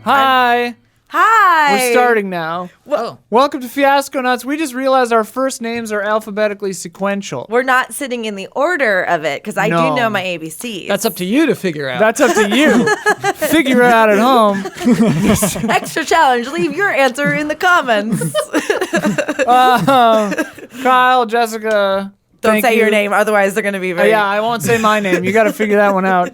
Hi. Hi. We're starting now. Well, Welcome to Fiasconauts. We just realized our first names are alphabetically sequential. we're not sitting in the order of it because I No. do know my ABCs. That's up to you to figure out. That's up to you. Figure it out at home. Extra challenge. Leave your answer in the comments. Kyle, Jessica. Don't thank say your you. name, otherwise they're going to be very... Yeah, I won't say my name. You got to figure that one out.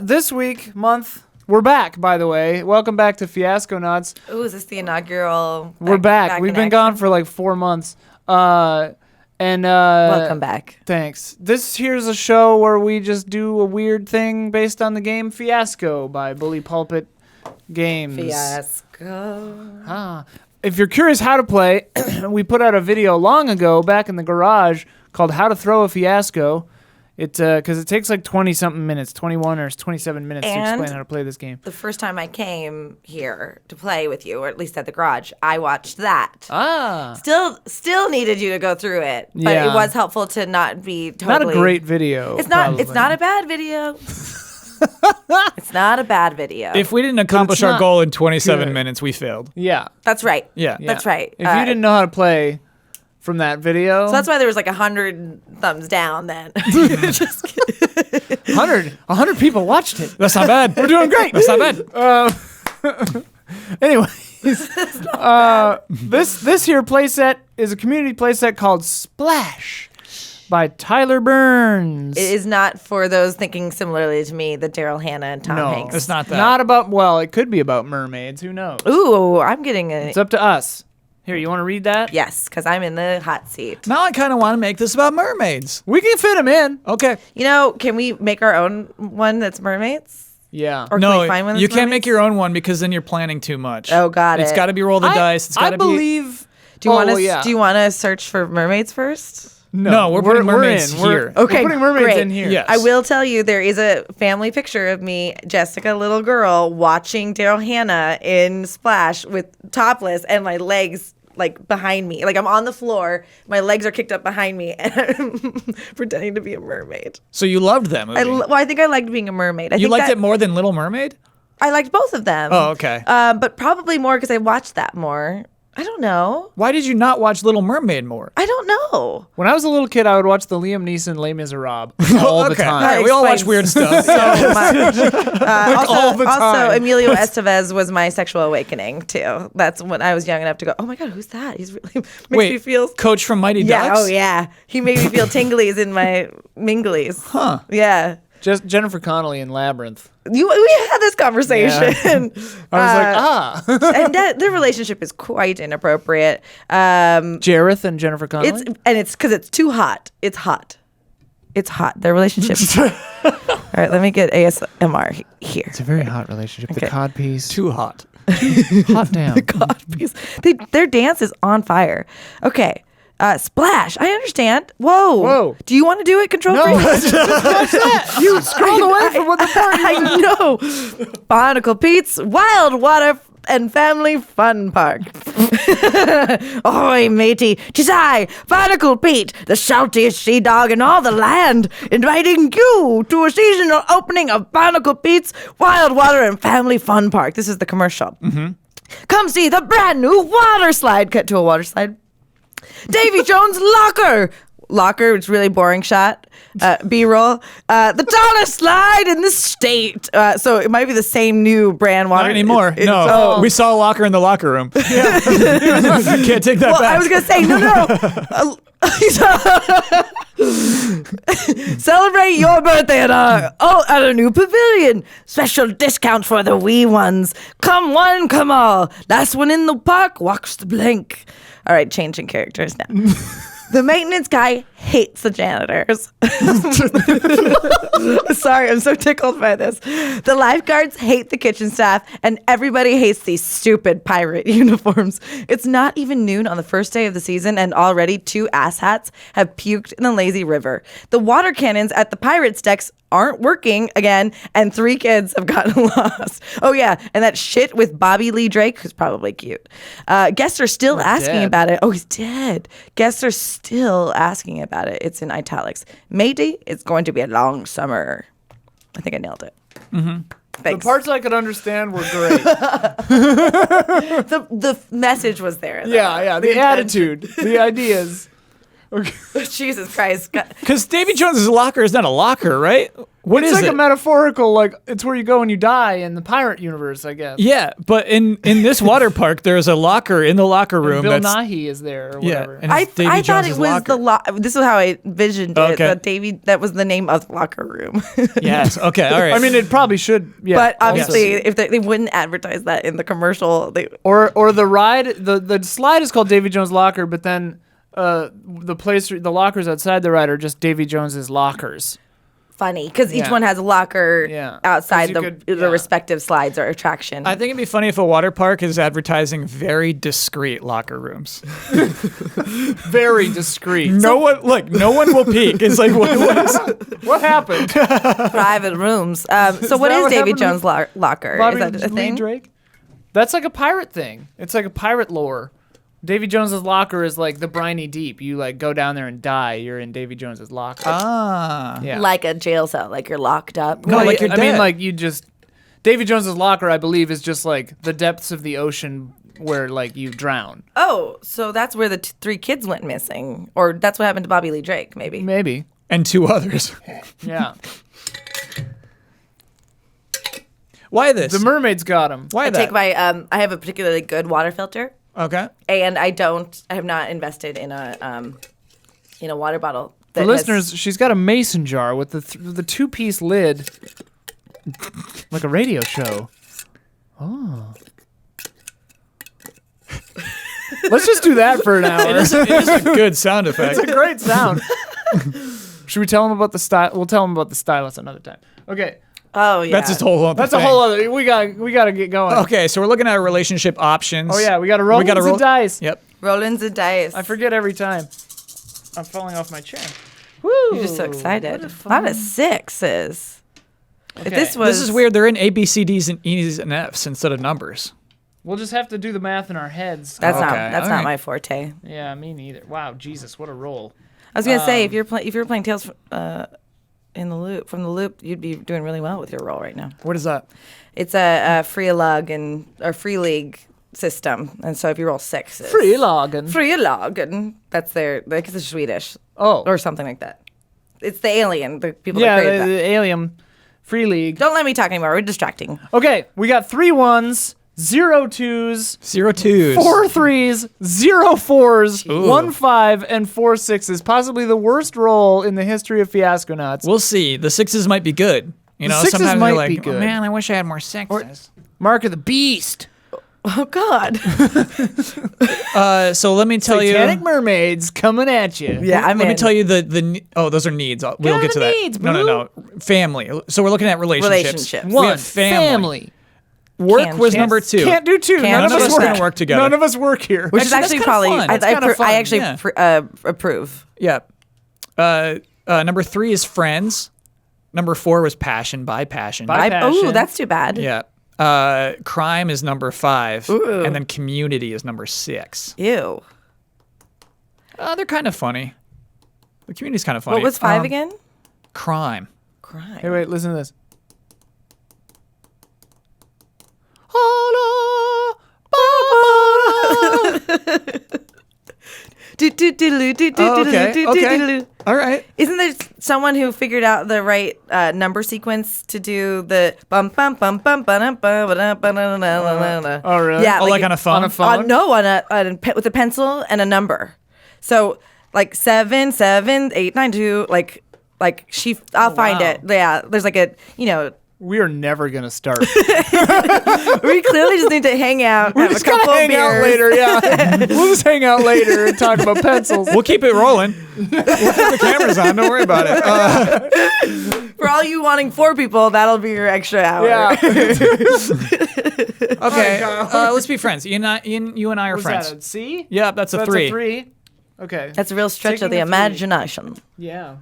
This month, we're back, by the way. Welcome back to Fiasconauts. Ooh, is this the inaugural... We're back. We've in been action? gone for like 4 months. Welcome back. Thanks. This here's a show where we just do a weird thing based on the game Fiasco by Bully Pulpit Games. Fiasco. If you're curious how to play, we put out a video long ago back in the garage called How to Throw a Fiasco. Because it takes like 20-something minutes, 21 or 27 minutes to explain how to play this game. The first time I came here to play with you, or at least at the garage, I watched that. Still needed you to go through it, but Yeah. it was helpful to not be totally... Not a great video. It's not. probably. It's not a bad video. It's not a bad video. if we didn't accomplish it's our not goal in 27 good. minutes, we failed. Yeah. That's right. Yeah. That's right. If you didn't know how to play from that video, so that's why there was like 100 thumbs down then. Just kidding. 100 people watched it. That's not bad. We're doing great. That's not bad. Anyways, this here playset is a community playset called Splash by Tyler Burns. It is not for those thinking similarly to me, the Daryl Hannah and Tom No. Hanks. It's not that. Not about, well, it could be about mermaids. Who knows? Ooh, I'm getting a It's up to us. Here, you want to read that? yes, because I'm in the hot seat. Now I kind of want to make this about mermaids. We can fit them in. Okay. You know, can we make our own one that's mermaids? Yeah. Or can No, we find one that's you can't mermaids? make your own one because then you're planning too much. Oh, got It's it. got to be roll the dice. It's got I to be. believe. Do you want to? Yeah. Do you want to search for mermaids first? No, we're putting mermaids in. here. Okay, We're putting mermaids great. in here. Yes. I will tell you, there is a family picture of me, Jessica, little girl, watching Daryl Hannah in Splash with topless and my legs like behind me. Like I'm on the floor, my legs are kicked up behind me, and I'm pretending to be a mermaid. So you loved that movie. I think I liked being a mermaid. You liked it more than Little Mermaid? I liked both of them. Oh, okay. But probably more because I watched that more. I don't know. Why did you not watch Little Mermaid more? I don't know. When I was a little kid, I would watch the Liam Neeson Les Miserables all the Okay. time. All right, we all watch Explains weird stuff. So much. all the Also, time. Emilio Estevez was my sexual awakening too. That's when I was young enough to go, oh my God, who's that? He's really makes me Wait, feel. Coach from Mighty Yeah, Ducks? oh yeah. He made me feel tinglies in my minglies. Huh. Yeah. Just Jennifer Connelly in Labyrinth. We had this conversation. I was like, and their relationship is quite inappropriate. Jareth and Jennifer Connelly. It's because it's too hot. It's hot. It's hot. Their relationship. All right, let me get ASMR here. It's a very hot relationship. The Okay. cod piece. Too hot. hot damn. God, please. Their dance is on fire. Okay. Splash. I understand. Whoa. Do you want to do it, Control No, Freak? you scrolled away from what the part I know. Barnacle Pete's Wild Water and Family Fun Park. Oi, matey. 'Tis I, Barnacle Pete, the shoutiest sea dog in all the land, inviting you to a seasonal opening of Barnacle Pete's Wild Water and Family Fun Park. This is the commercial. Mm-hmm. Come see the brand new water slide. Cut to a water slide. Davy Jones' Locker, it's really boring shot. B-roll. The tallest slide in the state. So it might be the same new brand water. Not anymore. It's- No. We saw a locker in the locker room. Yeah. Can't take that Well, back. I was going to say, no. Celebrate your birthday at a new pavilion. Special discounts for the wee ones. Come one, come all. Last one in the park walks the blank. All right, changing characters now. The maintenance guy hates the janitors. Sorry, I'm so tickled by this. The lifeguards hate the kitchen staff, and everybody hates these stupid pirate uniforms. It's not even noon on the first day of the season, and already 2 asshats have puked in the lazy river. The water cannons at the pirates' decks aren't working again, and 3 kids have gotten lost. Oh yeah, and that shit with Bobby Lee Drake, who's probably cute. Guests are still asking dead. about it. Oh, he's dead. Guests are still asking about it. It's in italics. Matey, it's going to be a long summer. I think I nailed it. Thanks. The parts I could understand were great. the message was there. though. yeah. The attitude, the ideas. Jesus Christ. Because Davy Jones's locker is not a locker, right? What It's is like it? a metaphorical, like it's where you go when you die in the pirate universe, I guess. Yeah, but in this water park, there's a locker in the locker room. Bill that's, Nighy is there or yeah, whatever. and it's Davy I thought Jones's it was locker. this is how I envisioned it. Okay. That that was the name of the locker room. Yes. Okay. All right. I mean, it probably should. Yeah, But obviously, yes. if they wouldn't advertise that in the commercial, Or the ride, the slide is called Davy Jones Locker, but then the lockers outside the ride are just Davy Jones's lockers. funny because each Yeah. one has a locker Yeah. outside 'Cause the you could- the respective slides or attraction. I think it'd be funny if a water park is advertising very discreet locker rooms. Very discreet. No one will peek. It's like what is What happened? Private rooms. So what that is what Davy happened Jones' locker? Bobby Is that a Lee thing? Drake? That's like a pirate thing. It's like a pirate lore. Davy Jones's locker is like the briny deep. You like go down there and die. You're in Davy Jones's locker. Ah. Yeah. Like a jail cell, like you're locked up. No, like you're I mean, dead. like you just Davy Jones's locker, I believe, is just like the depths of the ocean where like you drown. Oh, so that's where the three kids went missing, or that's what happened to Bobby Lee Drake, maybe. Maybe. And two others. Yeah. Why this? The mermaids got him. Why I that? take my I have a particularly good water filter, Okay. and I have not invested in a water bottle. For that listeners, she's got a mason jar with the two-piece lid, like a radio show. Oh. Let's just do that for an hour. It is a good sound effect. It's a great sound. Should we tell them about the style? We'll tell them about the stylus another time. Okay, Oh yeah, That's just a whole other that's thing. a whole other. We got to get going. Okay, so we're looking at relationship options. Oh yeah, we got to roll some dice. Yep. Rollins and dice. I forget every time. I'm falling off my chair. Woo! You're just so excited. A lot of sixes. If Okay. this was This is weird. They're in A, B, C, D's, and E's and F's instead of numbers. We'll just have to do the math in our heads. That's Okay, not all right. my forte. Yeah, me neither. Wow, Jesus, what a roll. I was gonna say if you're playing Tales in the Loop from the Loop, you'd be doing really well with your roll right now. What is that? It's a free league system, and so if you roll sixes, Free login. free login. That's their like it's Swedish Oh, or something like that. It's the alien. The people yeah, that created the that. alien free league. Don't let me talk anymore. We're distracting. Okay, we got 3 1s, 0 2s, 0 2s. 4 3s, 0 4s, Ooh. 1 5, and 4 6s. Possibly the worst roll in the history of Fiasconauts. We'll see. The sixes might be good. You know, sixes sometimes might you're like, be good. Oh, man, I wish I had more sixes. Mark of the Beast. Oh God. So let me tell Satanic you. mermaids coming at you. Yeah, I'm Let me in. tell you those are needs. We'll get to that. needs, No. Family. So we're looking at relationships. Relationships. We One, have family. family. Work Can't- was can't- number 2. Can't do 2. Can't None of do us that. work. Work together. None of us work here. Which is Actually, actually that's kinda probably fun. That's kinda fun, I actually yeah. approve. Yeah. Number 3 is friends. Number 4 was passion by passion. By passion. Oh, that's too bad. Yeah. Crime is number 5. Ooh. And then community is number 6. Ew. They're kind of funny. The community's kind of funny. What was 5 again? Crime. Crime. Hey, wait, listen to this. Okay. All right. Isn't there someone who figured out the right number sequence to do the bum bum bum bum bum bum bum? Oh, really? Yeah, Oh, like on a phone? On a phone? No, with a pencil and a number. So like 7 7 8 9 2. I'll find wow. it. Yeah, there's like a We are never going to start. we clearly just need to hang out. We're have just a couple gonna of hang out beers. later, yeah. We'll just hang out later and talk about pencils. We'll keep it rolling. We'll keep the cameras on. Don't worry about it. For all you wanting 4 people, that'll be your extra hour. Yeah. Okay. Let's be friends. Ian, you and I are Was friends. that a C? Yeah, that's a That's 3. a 3. Okay. That's a real stretch Taking of the a 3. imagination. Yeah.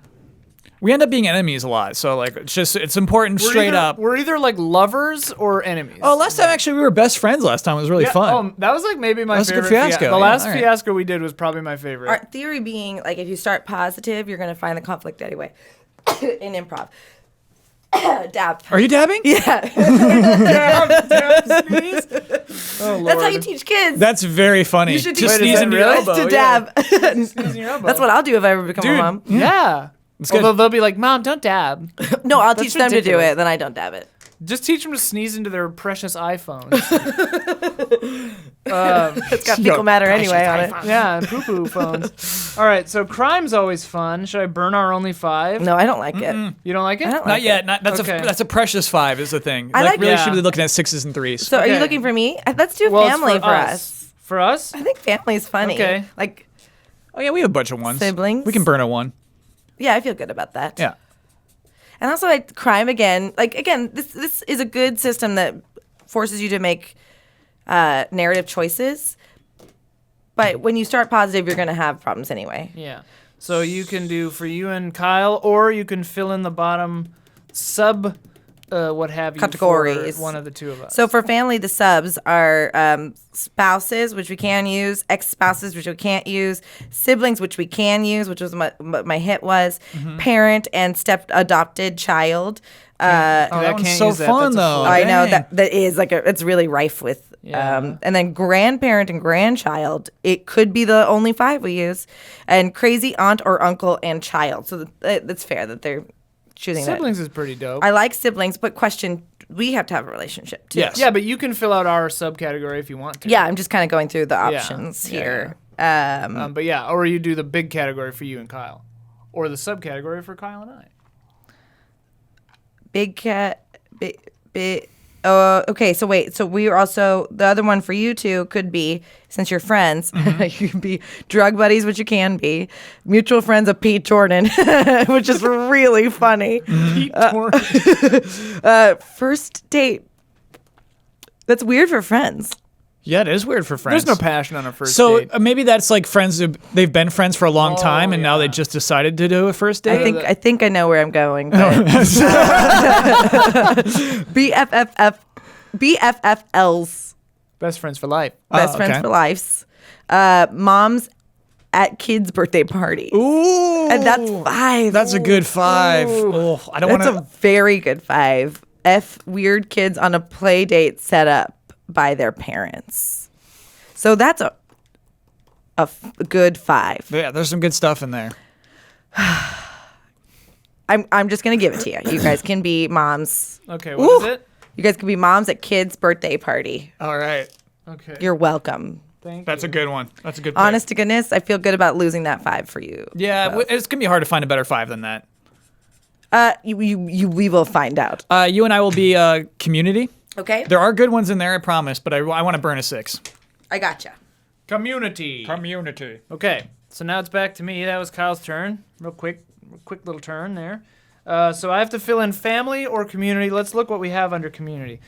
We end up being enemies a lot, so like it's important straight up. We're either like lovers or enemies. Oh, last time actually we were best friends. Last time it was really Yeah, fun. Oh, that was like maybe my That was a good favorite fiasco, The yeah, last all right. fiasco we did was probably my favorite. Our theory being, like, if you start positive, you're going to find the conflict anyway in improv. Dab. Are you dabbing? Yeah. Dab, sneeze. Oh, Lord. That's how you teach kids. That's very funny. You should to teach sneeze that into your really? elbow. to yeah. dab. Sneeze in your elbow. That's what I'll do if I ever become a Dude, mom. yeah. good. Although they'll be like, Mom, don't dab. No, I'll That's teach them to do ridiculous. it, then I don't dab it. Just teach them to sneeze into their precious iPhones. It's got fecal matter anyway on it. Yeah, and poo-poo phones. All right, so crime's always fun. Should I burn our only 5? No, I don't like it. You don't like it? I don't Not like yet. Not, that's Okay. a precious 5 is the thing. I like- really Yeah. should be looking at 6s and 3s. So are you Okay. looking for me? Let's do Well, it's family for us. For us? I think family's funny. Okay. Like, Oh yeah, we have a bunch of ones. Siblings? We can burn a 1. yeah, I feel good about that. Yeah. And also, crime again. Like again, this is a good system that forces you to make narrative choices. But when you start positive, you're going to have problems anyway. Yeah. So you can do for you and Kyle, or you can fill in the bottom sub, what have you, Categories. for one of the two of us. So for family, the subs are spouses, which we can use, ex-spouses, which we can't use, siblings, which we can use, which was what my hit was, parent and step-adopted child. Oh, I that one's can't so use that. fun That's a though. full- I know Dang. that is like it's really rife with. Yeah. And then grandparent and grandchild, it could be the only 5 we use, and crazy aunt or uncle and child. So that's fair that they're choosing Siblings is pretty dope. that. I like siblings, but question: we have to have a relationship too. Yes. Yeah, but you can fill out our subcategory if you want to. Yeah, I'm just kind of going through the Yeah. options Yeah, here. But yeah, or you do the big category for you and Kyle, or the subcategory for Kyle and I. Big cat, big. Okay, so wait. So we are also the other one for you two could be, since you're friends, you can be drug buddies, which you can be, mutual friends of Pete Jordan, which is really funny. Pete Torrent. First date. That's weird for friends. Yeah, it is weird for friends. There's no passion on a first So date. maybe that's like friends they've been friends for a long time and now they yeah. just decided to do a first date. I think I know where I'm going. But BFFLs, Best friends for life. best friends okay. for lives. Moms at kids' birthday party. Ooh, And that's 5. That's a good 5. Oh, I don't want That's a to. very good 5. Weird kids on a play date set up by their parents. So that's a good 5. Yeah, there's some good stuff in there. I'm just gonna give it to you. You guys can be moms. Okay, what is it? You guys can be moms at kids' birthday party. All right, Okay. You're welcome. Thank that's you. a good one. That's a good. Pick. Honest to goodness, I feel good about losing that 5 for you. Yeah, it's gonna be hard to find a better 5 than that. We will find out. You and I will be community. Okay. There are good ones in there, I promise, but I want to burn a 6. I gotcha. Community. Community. Okay, so now it's back to me. That was Kyle's turn. Real quick little turn there. So I have to fill in family or community. Let's look what we have under community.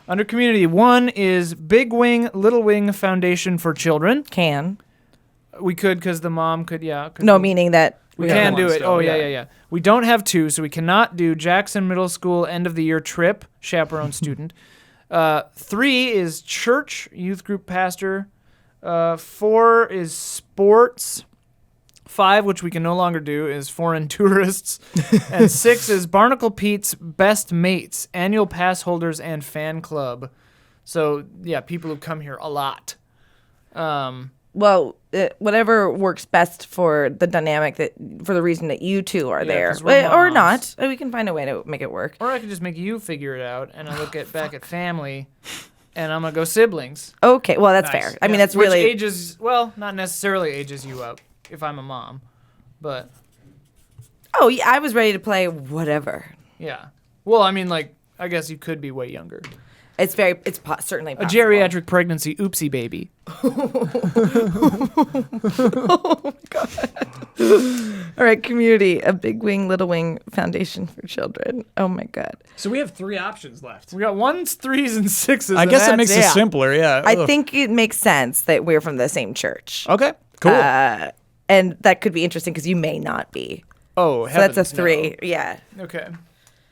Under community, 1 is Big Wing, Little Wing Foundation for Children. Can. We could, because the mom could, yeah. could No, do- meaning that We have can one do it. still, Oh, yeah, yeah. yeah. We don't have 2, so we cannot do Jackson Middle School end of the year trip, chaperone student. 3 is church, youth group pastor. 4 is sports. 5, which we can no longer do, is foreign tourists. And 6 is Barnacle Pete's best mates, annual pass holders, and fan club. So, yeah, people who come here a lot. well, whatever works best for the dynamic for the reason that you two are there, 'cause we're or moms. not. We can find a way to make it work. Or I could just make you figure it out, and I look back at family, and I'm going to go siblings. Okay, well that's Nice. fair. I mean, Yeah, that's which really ages, well, not necessarily ages you up if I'm a mom, but Oh, yeah, I was ready to play whatever. yeah. Well, I mean, like, I guess you could be way younger. It's certainly A possible. geriatric pregnancy oopsie baby. All right, community, a Big Wing, Little Wing Foundation for Children. Oh my God. So we have 3 options left. We got 1s, 3s, and 6s. I and guess that that's makes it simpler. Yeah. I Ugh. think it makes sense that we're from the same church. Okay. Cool. And that could be interesting because you may not be. Oh, So that's a heavens, 3. Yeah. no. Okay.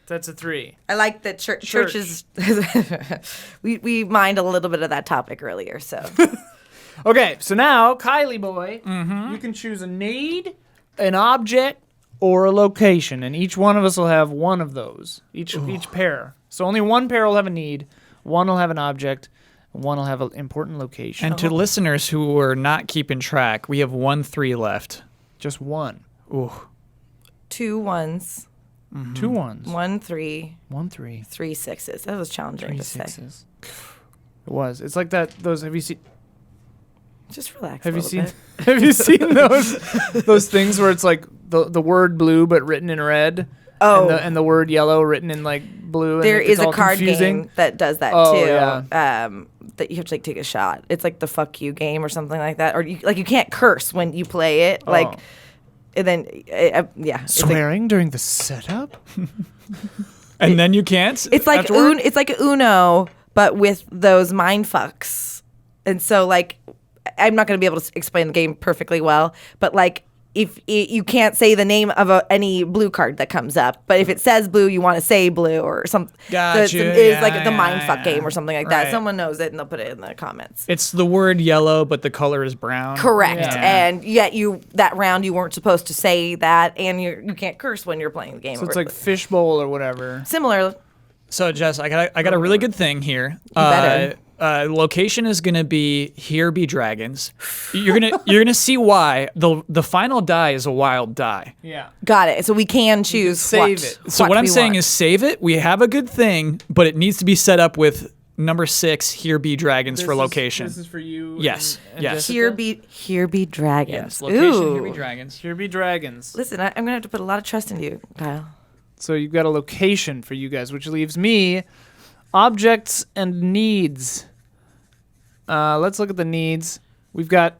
That's a 3. I like that churches. we mined a little bit of that topic earlier, so. Okay, so now, Kylie boy, you can choose a need, an object, or a location, and each one of us will have one of those. Each pair. So only one pair will have a need, one will have an object, and one will have an important location. And to listeners who are not keeping track, we have 1 3 left. Just one. Ooh. 2 1s. 2 1s. 1 3. 1 3. 3 6s. That was challenging 3 to say. 6s. It was. It's like that. Those. Have you seen? Just relax. Have a you little seen? bit. Have you seen those things where it's like the word blue but written in red? Oh. And the word yellow written in like blue. There and is it's a all card confusing. game that does that Oh, too. yeah. That you have to like take a shot. It's like the fuck you game or something like that. Or you can't curse when you play it. Like, and then yeah. It's like, Swearing during the setup. And then you can't? It's like afterward? it's like Uno, but with those mind fucks. And so like, I'm not going to be able to explain the game perfectly well, but like, if you can't say the name of any blue card that comes up, but if it says blue, you want to say blue or something. Gotcha. So it's Yeah, like the yeah, mind fuck yeah. game or something like that. Right. Someone knows it and they'll put it in the comments. It's the word yellow, but the color is brown. Correct. Yeah. And yet that round you weren't supposed to say that, and you can't curse when you're playing the game. So it's like fishbowl or whatever. similar. So Jess, I got a really good thing here. better. Location is gonna be Here Be Dragons. You're gonna see why the final die is a wild die. Yeah. Got it. So we can choose save it. So what I'm we saying want. is save it. We have a good thing, but it needs to be set up with number 6 Here Be Dragons for location. This is for you. Yes, and yes. Jessica? Here be dragons. Yes, location Ooh. Here Be Dragons. Here be dragons. Listen, I'm gonna have to put a lot of trust into you, Kyle. So you've got a location for you guys, which leaves me objects and needs. Let's look at the needs. We've got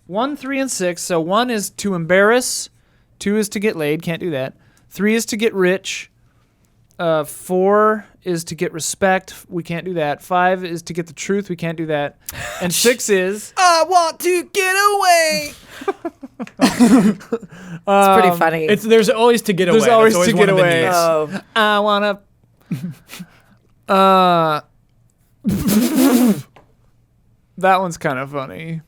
1, 3, and 6. So 1 is to embarrass. 2 is to get laid. Can't do that. 3 is to get rich. 4 is to get respect. We can't do that. 5 is to get the truth. We can't do that. And 6 is I want to get away. It's pretty funny. There's always to get away. There's always That's to one get of the away. needs. oh, I wanna. That one's kind of funny.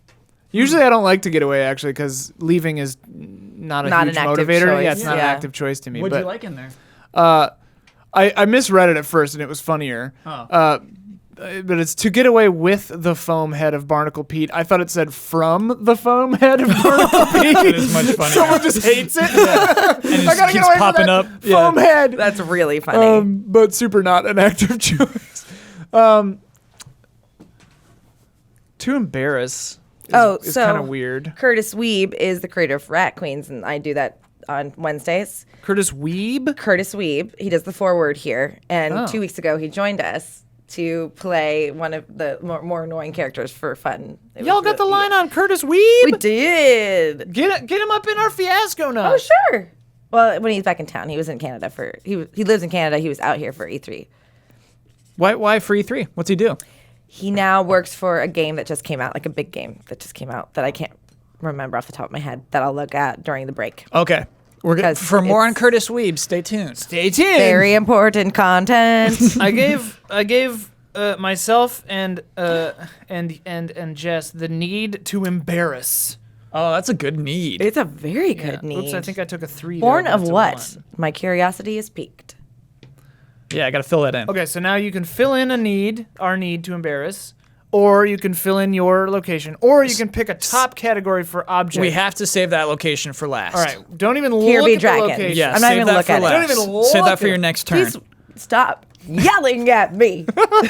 Usually, I don't like to get away actually because leaving is not a Not huge an active motivator. choice, Yeah, it's not an yeah. active choice to me. What'd but you like in there? I misread it at first and it was funnier. Oh. But it's to get away with the foam head of Barnacle Pete. I thought it said from the foam head of Barnacle Pete. It is much funnier. Someone just hates it. And it I just gotta get keeps away popping from up. that foam head. that's really funny. But super not an active choice. To embarrass is so kind of weird. Curtis Weeb is the creator of Rat Queens, and I do that on Wednesdays. Curtis Weeb? Curtis Weeb, he does the foreword here, and Oh. 2 weeks ago he joined us to play one of the more annoying characters for fun. It Y'all was got the really- line on Curtis Weeb? We did. Get him up in our Fiasconauts. Oh sure. Well, when he's back in town, he was in Canada he lives in Canada. He was out here for E3. Why free 3? What's he do? He now works for a game that just came out, like a big game that just came out that I can't remember off the top of my head that I'll look at during the break. Okay. We're good. 'Cause For more on it's- Curtis Weeb, stay tuned. Stay tuned. Very important content. I gave myself and Jess the need to embarrass. Oh, that's a good need. It's a very good need. Oops, I think I took a 3. Born there, but of it's a what? 1. My curiosity is piqued. Yeah, I got to fill that in. Okay, so now you can fill in our need to embarrass, or you can fill in your location, or you can pick a top category for object. We have to save that location for last. All right, don't even Here look be at dragons. the location. Yeah, I'm not save even that look for at it. last. Don't even Save that look for at your it. next turn. Please stop yelling at me.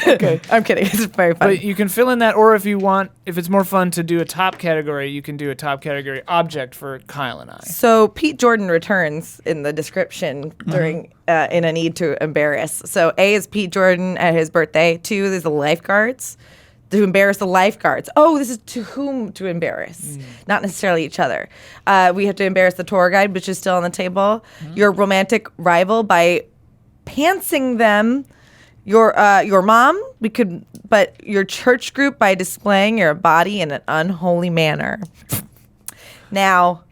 Okay. I'm kidding. It's very funny. But you can fill in that, or if it's more fun to do a top category, you can do a top category object for Kyle and I. So Pete Jordan returns in the description during in a need to embarrass. So A is Pete Jordan at his birthday. 2 is the lifeguards. To embarrass the lifeguards. Oh, this is to whom to embarrass, not necessarily each other. We have to embarrass the tour guide, which is still on the table. Your romantic rival by pantsing them. Your mom, but your church group by displaying your body in an unholy manner. Now,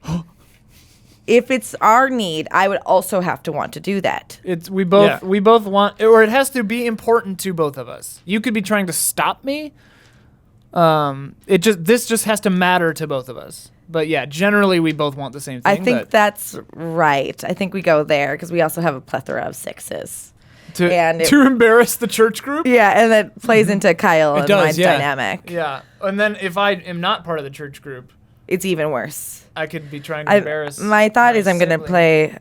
if it's our need, I would also have to want to do that. We both want, or it has to be important to both of us. You could be trying to stop me. This just has to matter to both of us. But yeah, generally we both want the same thing. I think but that's right. I think we go there because we also have a plethora of 6s. to embarrass the church group. Yeah, and that plays into Kyle and does, my yeah. dynamic. Yeah, and then if I am not part of the church group, It's even worse. I could be trying to embarrass. My thought my is I'm going to sibling. play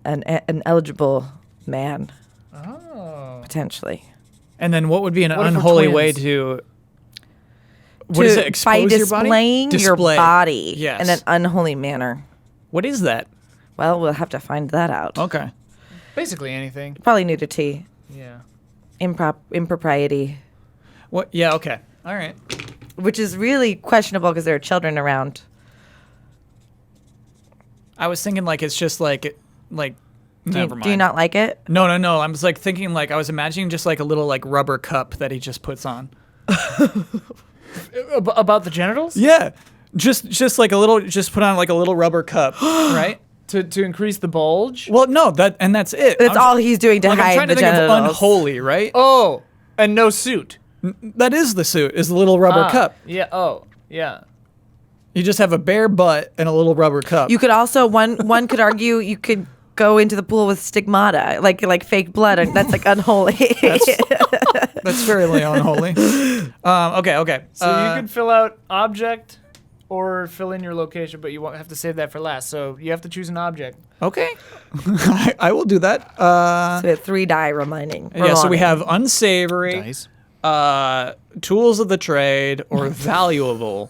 an eligible man, Oh. potentially. And then what would be an What if we're unholy way twins? to? What is it? By Expose your body? displaying your Display. body Yes. in an unholy manner. What is that? Well, we'll have to find that out. Okay. Basically anything. Probably nudity, Yeah. impropriety, What? Yeah. Okay. All right. which is really questionable because there are children around. I was thinking like it's just like. Never mind. Do you not like it? No. I was like thinking like I was imagining just like a little like rubber cup that he just puts on. About the genitals? Yeah. Just like a little. Just put on like a little rubber cup, right? To increase the bulge? Well, no. That's it. That's all he's doing to Like, I'm hide trying the to think genitals. of unholy, right? Oh, and no suit. That is the suit. Is the little rubber cup. Yeah. Oh, yeah. You just have a bare butt and a little rubber cup. You could also one could argue you could go into the pool with stigmata, like fake blood, and that's like unholy. That's fairly unholy. Okay. So you could fill out object or fill in your location, but you won't have to save that for last. So you have to choose an object. Okay. I will do that. So we have 3 die remaining. Yeah, so we have unsavory, Nice. tools of the trade, or valuable.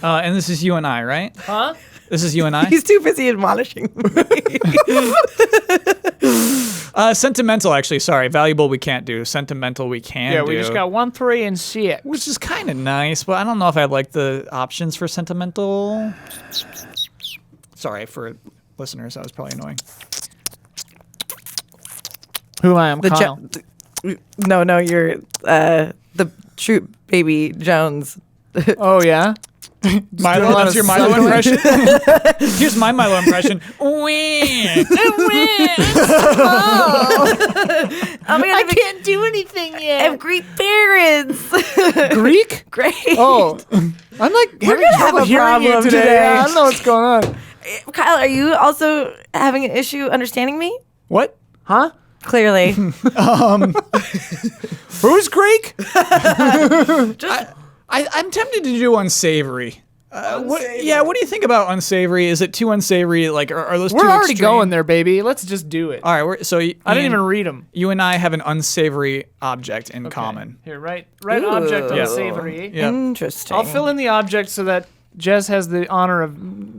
And this is you and I, right? Huh? This is you and I? He's too busy admonishing me. Sentimental, actually. Sorry. Valuable we can't do. Sentimental we can do. Yeah, we just got 1, 3, and 6. Which is kind of nice, but I don't know if I like the options for sentimental. Sorry for listeners. That was probably annoying. Who I am, The Kyle. No, you're the Troop Baby Jones. Oh, yeah? Milo, a lot that's of your Milo suckling. impression? Here's my Milo impression. Wee. I can't do anything I yet. have great parents. Greek? Great. Oh. I'm like having gonna have trouble a hearing you problem today. today. I don't know what's going on. Kyle, are you also having an issue understanding me? What? Huh? Clearly. Who's Greek? I'm tempted to do unsavory. What do you think about unsavory? Is it too unsavory? Like, are those We're too already extreme? going there, baby. Let's just do it. All right, I I didn't even read them. You and I have an unsavory object in common. Here, write object Ooh. on Yeah. savory. Yeah. Interesting. I'll fill in the object so that Jess has the honor of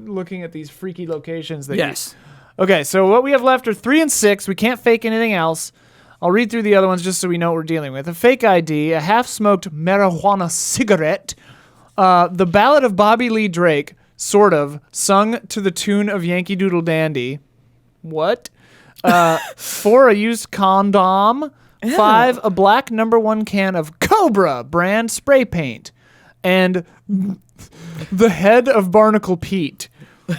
looking at these freaky locations. That Yes. Okay, so what we have left are 3 and 6. We can't fake anything else. I'll read through the other ones just so we know what we're dealing with. A fake ID, a half-smoked marijuana cigarette, the Ballad of Bobby Lee Drake, sort of, sung to the tune of Yankee Doodle Dandy. What? 4, a used condom. 5, a black #1 can of Cobra brand spray paint. And the head of Barnacle Pete. Which,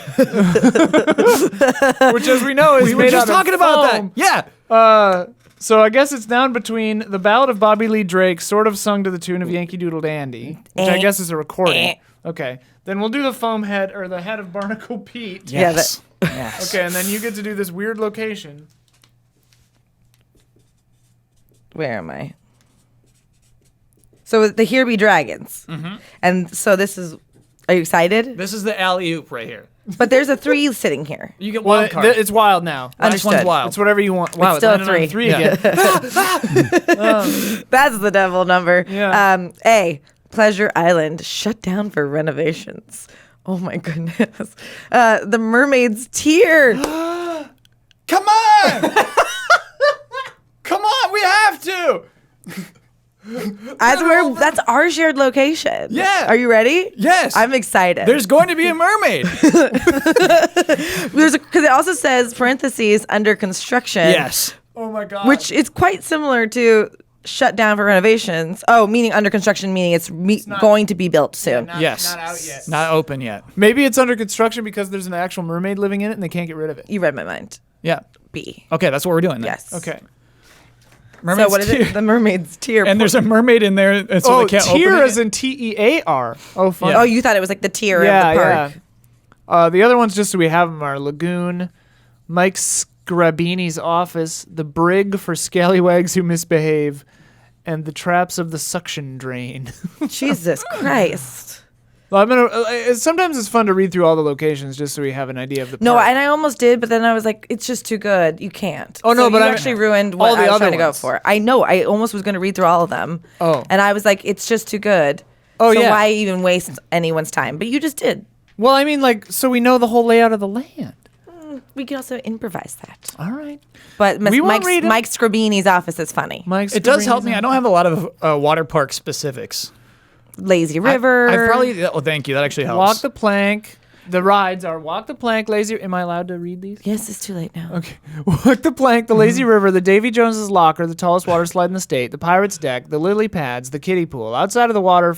as we know, is We were made just out of talking about that. foam. Yeah. So I guess it's down between the Ballad of Bobby Lee Drake, sort of sung to the tune of Yankee Doodle Dandy, which I guess is a recording. Okay, then we'll do the foam head or the head of Barnacle Pete. Yes. Yes. Okay, and then you get to do this weird location. Where am I? So the Here Be Dragons. Mm-hmm. And so this is, are you excited? This is the alley-oop right here. But there's a 3 sitting here. You get Well, wild card. it's wild now. Next one's Understood. wild. It's whatever you want. Wow, It's still a landed on 3. 3 Yeah. again. That's the devil number. Yeah. A, Pleasure Island shut down for renovations. Oh my goodness. The Mermaid's Tear. Come on! Come on, we have to! That's our shared location. Yeah. Are you ready? Yes. I'm excited. There's going to be a mermaid. Because it also says parentheses under construction. Yes. Oh my god. Which is quite similar to shut down for renovations. Oh, meaning under construction, meaning it's going to be built soon. Yes. Not out yet. Not open yet. Maybe it's under construction because there's an actual mermaid living in it and they can't get rid of it. You read my mind. Yeah. B. Okay, that's what we're doing then. Yes. Okay. Mermaid's So what is tear. it? The Mermaid's Tear. And there's a mermaid in there, and so Oh, they can't tear open it. as in Tear. Oh, fun. Yeah. Oh, you thought it was like the tier Yeah, of the park. The other ones, just so we have them, are Lagoon, Mike Scrabini's Office, The Brig for Scallywags Who Misbehave, and The Traps of the Suction Drain. Jesus Christ. Well, sometimes it's fun to read through all the locations just so we have an idea of the No, park. and I almost did, but then I was like, it's just too good. You can't. Oh, no, So but you I- actually ruined what all the I was other trying to go ones. for. I know. I almost was going to read through all of them. Oh. And I was like, it's just too good. Oh, so yeah. why even waste anyone's time? But you just did. Well, I mean, like, so we know the whole layout of the land. We can also improvise that. All right. But We won't read 'em. Mike Scrabini's Office is funny. Mike It does help Scrabini's me. I don't have a lot of water park specifics. Lazy River. I probably. Oh, thank you. That actually helps. Walk the Plank. The rides are Walk the Plank, Lazy... Am I allowed to read these? Yes, it's too late now. Okay. Walk the Plank, the Lazy River, the Davy Jones's Locker, the tallest water slide in the state, the Pirate's Deck, the Lily Pads, the Kiddie Pool, outside of the water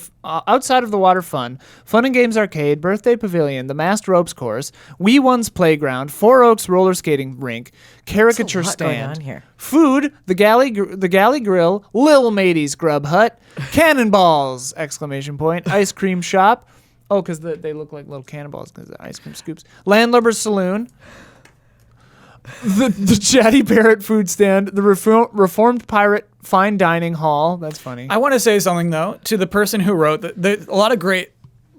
fun, Fun and Games Arcade, Birthday Pavilion, the Masked Ropes Course, Wee One's Playground, Four Oaks Roller Skating Rink, Caricature There's a lot going Stand, on here. Food, the Galley Grill, Lil Matey's Grub Hut, Cannonballs! Exclamation point, Ice Cream Shop. Oh, because they look like little cannonballs because they're ice cream scoops. Landlubber's Saloon. The Chatty Parrot Food Stand. The Reformed Pirate Fine Dining Hall. That's funny. I want to say something though to the person who wrote that. A lot of great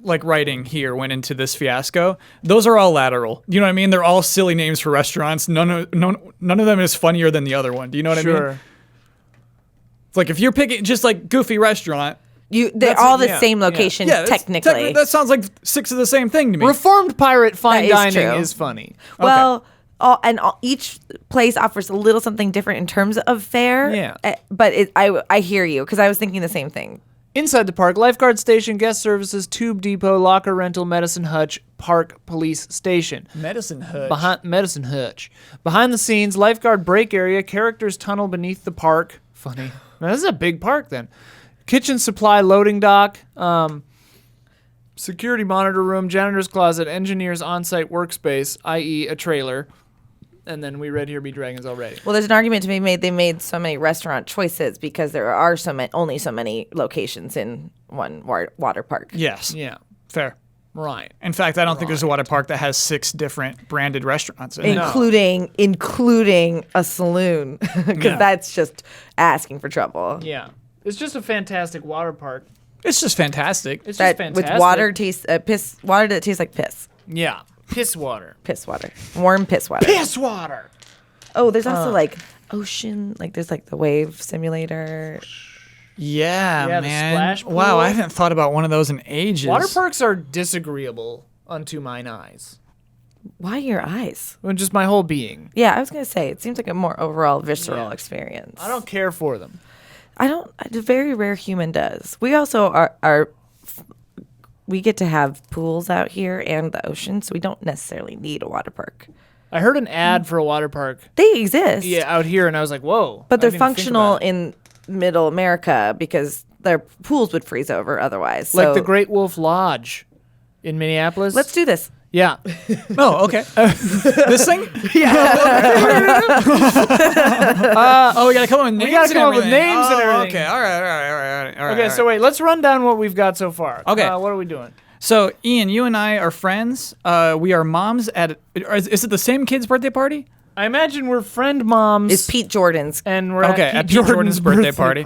writing here went into this fiasco. Those are all lateral. You know what I mean? They're all silly names for restaurants. None of them is funnier than the other one. Do you know what I mean? Sure. It's like if you're picking just like goofy restaurant. They're That's all it, the yeah, same yeah. location, Yeah, technically. that sounds like 6 of the same thing to me. Reformed Pirate Fine That is Dining true. is funny. Well, each place offers a little something different in terms of fare. Yeah. But I hear you, because I was thinking the same thing. Inside the park, lifeguard station, guest services, tube depot, locker rental, medicine hutch, park police station. Medicine Hutch. Behind the scenes, lifeguard break area, characters tunnel beneath the park. Funny. Now, this is a big park then. Kitchen supply loading dock, security monitor room, janitor's closet, engineer's on-site workspace, i.e. a trailer. And then we read Here Be Dragons already. Well, there's an argument to be made. They made so many restaurant choices because there are only so many locations in one water park. Yes. Yeah. Fair. Right. In fact, I don't think there's a water park that has 6 different branded restaurants in it. Including a saloon, because Yeah. that's just asking for trouble. Yeah. It's just a fantastic water park. It's just fantastic. It's That just fantastic. with water water that tastes like piss. Yeah. Piss water. Piss water. Warm piss water. Piss water! Oh, there's also like ocean, like there's like the wave simulator. Yeah, Yeah, the man. splash pool. Wow, I haven't thought about one of those in ages. Water parks are disagreeable unto mine eyes. Why your eyes? Well, just my whole being. Yeah, I was gonna say it seems like a more overall visceral Yeah. experience. I don't care for them. I don't. A very rare human does. We also are. We get to have pools out here and the ocean, so we don't necessarily need a water park. I heard an ad for a water park They exist. out here, and I was like, whoa. But I they're didn't even think functional about it. in middle America because their pools would freeze over otherwise. Like So the Great Wolf Lodge in Minneapolis. let's do this. Yeah. Oh, okay. This thing? Oh, we gotta come up with names. gotta come up with and everything. names and Oh, everything. Okay, all right. Okay, so wait, let's run down what we've got so far. Okay. What are we doing? So, Ian, you and I are friends. We are moms at. Is it the same kid's birthday party? I imagine we're friend moms. Is Pete Jordan's. and we're Okay, at Pete Jordan's birthday party.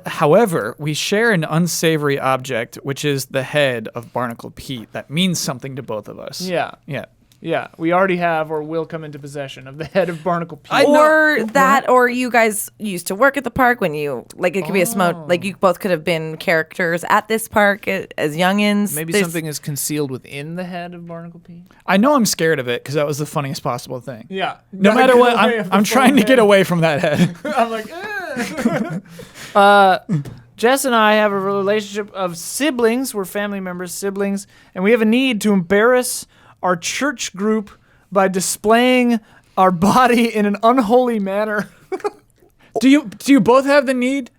However, we share an unsavory object, which is the head of Barnacle Pete. That means something to both of us. Yeah. Yeah. Yeah, we already have or will come into possession of the head of Barnacle Pete. I know- Or that, or you guys used to work at the park when you, like, it could be a smoke, like, you both could have been characters at this park as youngins. Maybe There's- something is concealed within the head of Barnacle Pete. I know I'm scared of it because that was the funniest possible thing. Yeah. No matter what, I'm trying to get away from that head. I'm like, Jess and I have a relationship of siblings. We're family members, siblings, and we have a need to embarrass our church group by displaying our body in an unholy manner. Do you both have the need?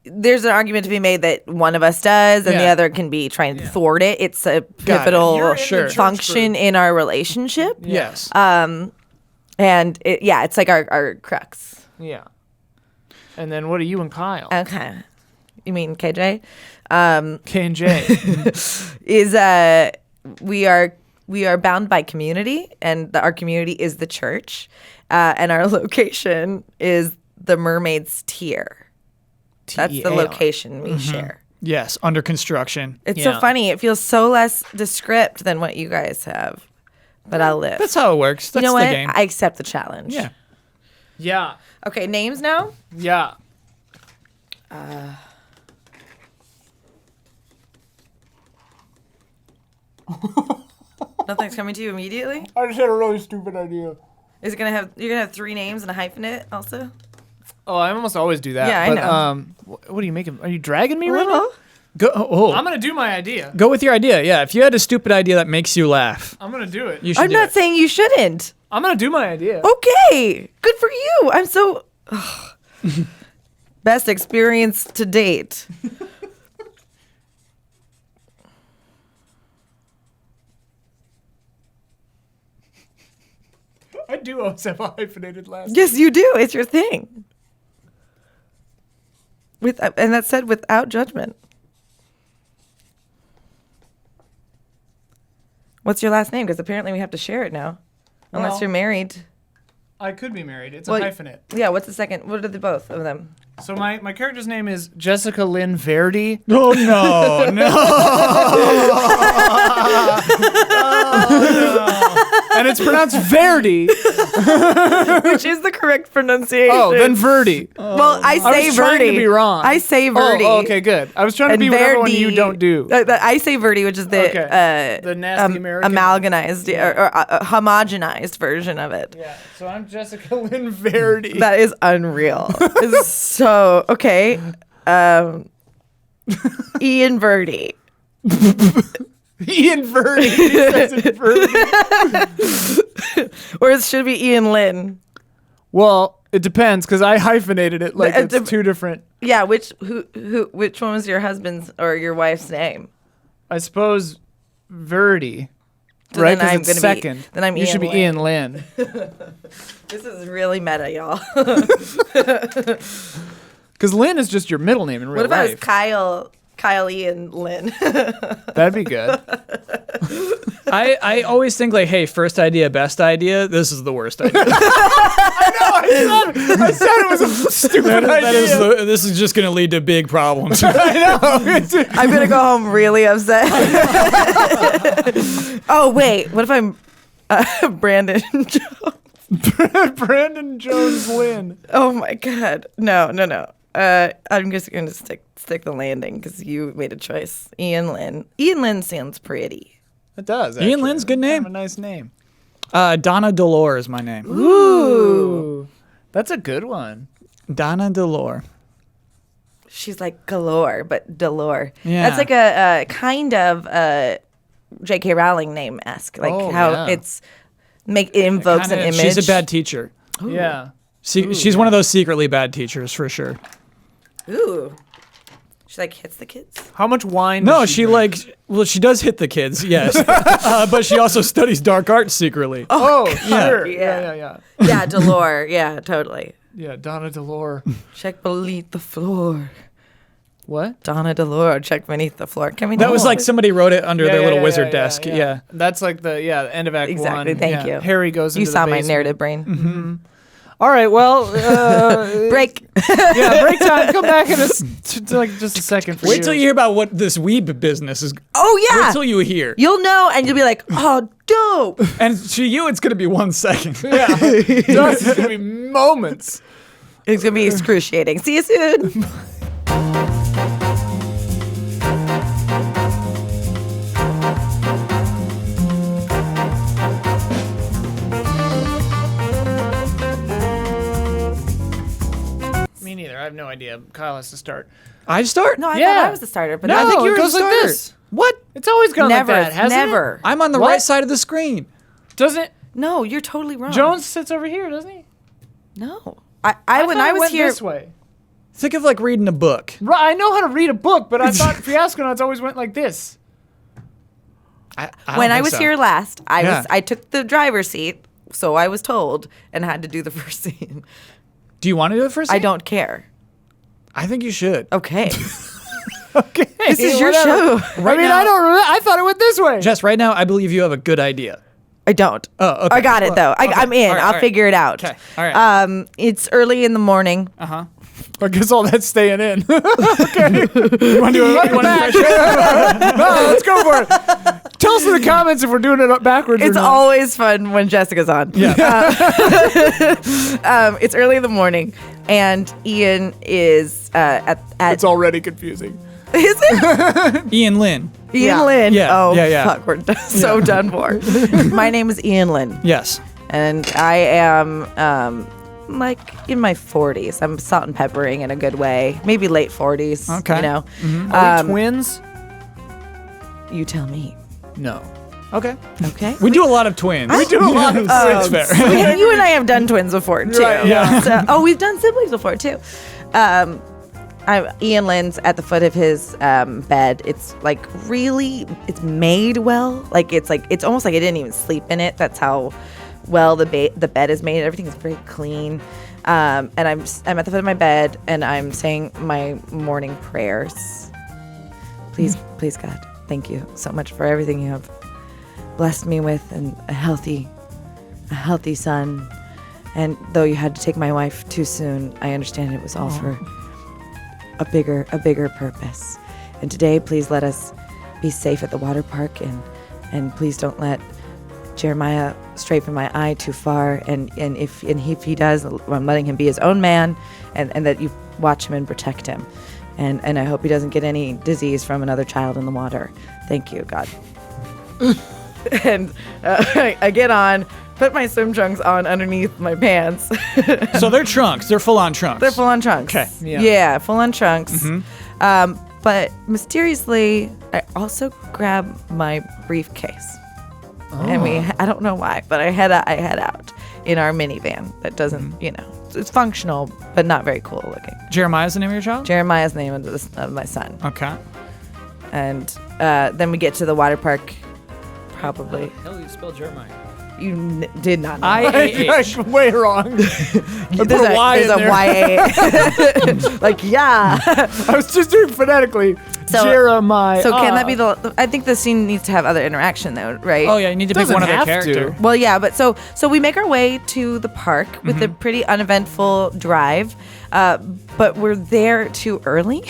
There's an argument to be made that one of us does and the Yeah. other can be trying to thwart it. It's a You're pivotal in the church function group. in our relationship. Yes. And it's like our crux. Yeah. And then what are you and Kyle? Okay. You mean KJ? K and J. Is we are we are bound by community, and our community is the church, and our location is the Mermaid's Tier. That's the location we share. Yes, under construction. It's so funny. It feels so less descript than what you guys have, but I'll live. That's how it works. That's you know the what? game. I accept the challenge. Yeah. Yeah. Okay, names now? Yeah. Nothing's coming to you immediately? I just had a really stupid idea. Is it you're gonna have 3 names and a hyphenate also? Oh, I almost always do that. Yeah, I know. What are you making? Are you dragging me right now? Go. I'm gonna do my idea. Go with your idea. Yeah. If you had a stupid idea that makes you laugh, I'm gonna do it. you should. I'm do not it. saying you shouldn't. I'm gonna do my idea. Okay, good for you. I'm so best experience to date. I do always have a hyphenated last name. Yes, you do. It's your thing. And that's said without judgment. What's your last name? Because apparently we have to share it now, unless Well- you're married. I could be married. It's Well, a hyphenate. Yeah. What's the second? What are the both of them? So my character's name is Jessica Lynn Verdi. Oh no, no. And it's pronounced Verdi. Which is the correct pronunciation? Oh, then Verdi. Well, I say I was trying Verdi. to be wrong. I say Verdi. Oh, okay, good. I was trying to And be whatever one Verdi- you don't do. I say Verdi, which is the The nasty American. amalgamized or homogenized version of it. Yeah. So I'm Jessica Lynn Verdi. That is unreal. It's so okay. Ian Verdi. Ian Verdi. He says it Verdi. Or it should be Ian Lynn. Well, it depends because I hyphenated it like It it's two different. Yeah, which one was your husband's or your wife's name? I suppose Verdi. So Right, then I'm because it's gonna be- second. then I'm You should be Ian Ian Lynn. This is really meta, y'all. Because Lynn is just your middle name in real What if I was life. Kyle Ian Lynn? That'd be good. I always think like, hey, first idea, best idea. This is the worst idea. I said it was a stupid idea. This is just going to lead to big problems. I know. I'm gonna go home really upset. Oh wait, what if I'm Brandon Jones? Brandon Jones Lynn. Oh my god, no. I'm just gonna stick the landing because you made a choice. Ian Lynn. Ian Lynn sounds pretty. It does. Ian Lynn's a good name. A nice name. Donna Delore is my name. Ooh. That's a good one. Donna Delore. She's like galore, but Delore. Yeah. That's like a kind of J.K. Rowling name esque, like Oh, how yeah. it invokes an image. She's a bad teacher. Yeah. She's one of those secretly bad teachers for sure. Ooh. She like hits the kids. How much wine? No, does she drink? she does hit the kids, yes. But she also studies dark arts secretly. Oh, sure. Yeah. Yeah. Yeah, Delore. Yeah, totally. Yeah, Donna Delore. Check beneath the floor. What? Donna Delore, check beneath the floor. Can we That was like somebody wrote it under their little wizard yeah, desk. Yeah. That's like the end of Act 1. Exactly, thank you. Harry goes You into saw the my basement. narrative brain. All right, well, Break. yeah, break time. Come back in like just a second for Wait till you hear about what this weeb business is. Oh yeah. Wait till you hear. You'll know and you'll be like, oh dope. And to you, it's going to be 1 second. Yeah, it's gonna be moments. It's gonna be excruciating. See you soon. Me neither. I have no idea. Kyle has to start. I start? No, I Yeah. thought I was the starter, but No, I think it you're goes the like starter. this. What? It's always gone Never, like that, hasn't never. I'm on the What? right side of the screen. it? Doesn't No, you're totally wrong. Jones sits over here, doesn't he? No. I when thought I it was went here. this way. Think of like reading a book. Right, I know how to read a book, but I thought Fiasconauts always went like this. When I was here last, Yeah. I took the driver's seat, so I was told, and had to do the first scene. Do you want to do it first? I don't care. I think you should. Okay. Okay. This is your whatever. show. Right I mean, now- I don't remember. I thought it went this way. Jess, right now, I believe you have a good idea. I don't. Oh, okay. I got it though. I'm in. All right, I'll all right. figure it out. Okay, all right. It's early in the morning. Uh-huh. I guess all that's staying in. You want to do Welcome an back. impression? No, let's go for it. Tell us in the comments if we're doing it backwards or It's not. always fun when Jessica's on. Yeah. It's early in the morning, and Ian is at It's already confusing. is it Ian Lynn. Ian Yeah. Lynn? Yeah, Oh yeah, yeah. fuck, we're so done for. My name is Ian Lynn, Yes. and I am like in my 40s. I'm salt and peppering in a good way, maybe late 40s. Okay. You know, Are we twins? you tell me. No. Okay. Okay. We do a lot of twins. We do a lot of That's twins. fair. You and I have done twins before too. Right, yeah. We've done siblings before too. Ian Lynn's at the foot of his bed. It's like it's made well. It's almost like I didn't even sleep in it. That's how well the bed is made. Everything is very clean. And I'm at the foot of my bed and I'm saying my morning prayers. Please God, thank you so much for everything you have blessed me with, and a healthy son. And though you had to take my wife too soon, I understand it was all for a bigger purpose. And today, please let us be safe at the water park, and please don't let Jeremiah stray from my eye too far. And if he does, I'm letting him be his own man, and that you watch him and protect him. And I hope he doesn't get any disease from another child in the water. Thank you, God. And I get on, put my swim trunks on underneath my pants. So they're trunks. They're full-on trunks. They're full on trunks. Okay. Yeah. Full on trunks. But mysteriously, I also grab my briefcase. And I don't know why, but I head out in our minivan that doesn't, it's functional, but not very cool looking. Jeremiah's the name of your child? Jeremiah's the name of my son. Okay. And then we get to the water park. Probably. How do you spell Jeremiah? You did not know. I-A-H. Way wrong. I put There's a Y in there's there. a Y-A. Like, yeah. I was just doing phonetically. So- Jeremiah. So can that be I think the scene needs to have other interaction though, right? Oh, yeah, you need to pick Doesn't one of their have character. to. Well, yeah, but so we make our way to the park with a pretty uneventful drive, but we're there too early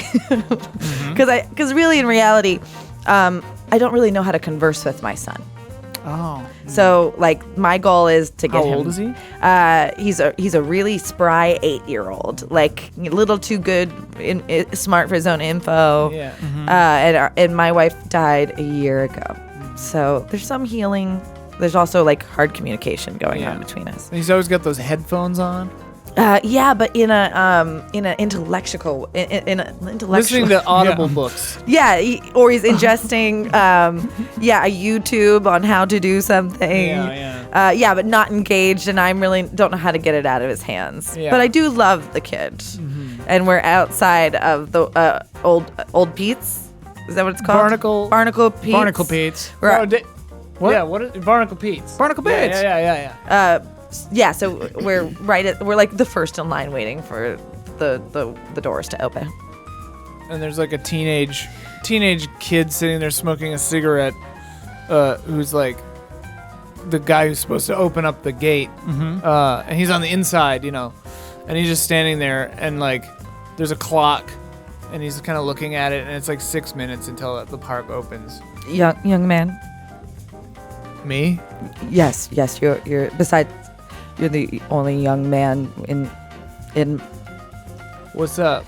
because really in reality, I don't really know how to converse with my son. Oh. So like my goal is to get How him. old is he? He's a really spry 8-year-old, like a little too good, smart for his own info. Yeah. And my wife died a year ago, so there's some healing. There's also like hard communication going on between us. He's always got those headphones on. Yeah, but in a intellectual Listening to audible books. Yeah, or he's ingesting a YouTube on how to do something. Yeah. But not engaged, and I really don't know how to get it out of his hands. Yeah. But I do love the kid, and we're outside of the old Pete's. Is that what it's called? Barnacle Pete's. Barnacle Pete's. We're What? Yeah, what is Barnacle Pete's? Barnacle Pete's. Yeah. so we're we're like the first in line waiting for the doors to open. And there's like a teenage kid sitting there smoking a cigarette, who's like the guy who's supposed to open up the gate. And he's on the inside, and he's just standing there, and like there's a clock, and he's kind of looking at it, and it's like 6 minutes until the park opens. Young man. Me? Yes, you're besides you're the only young man in What's up?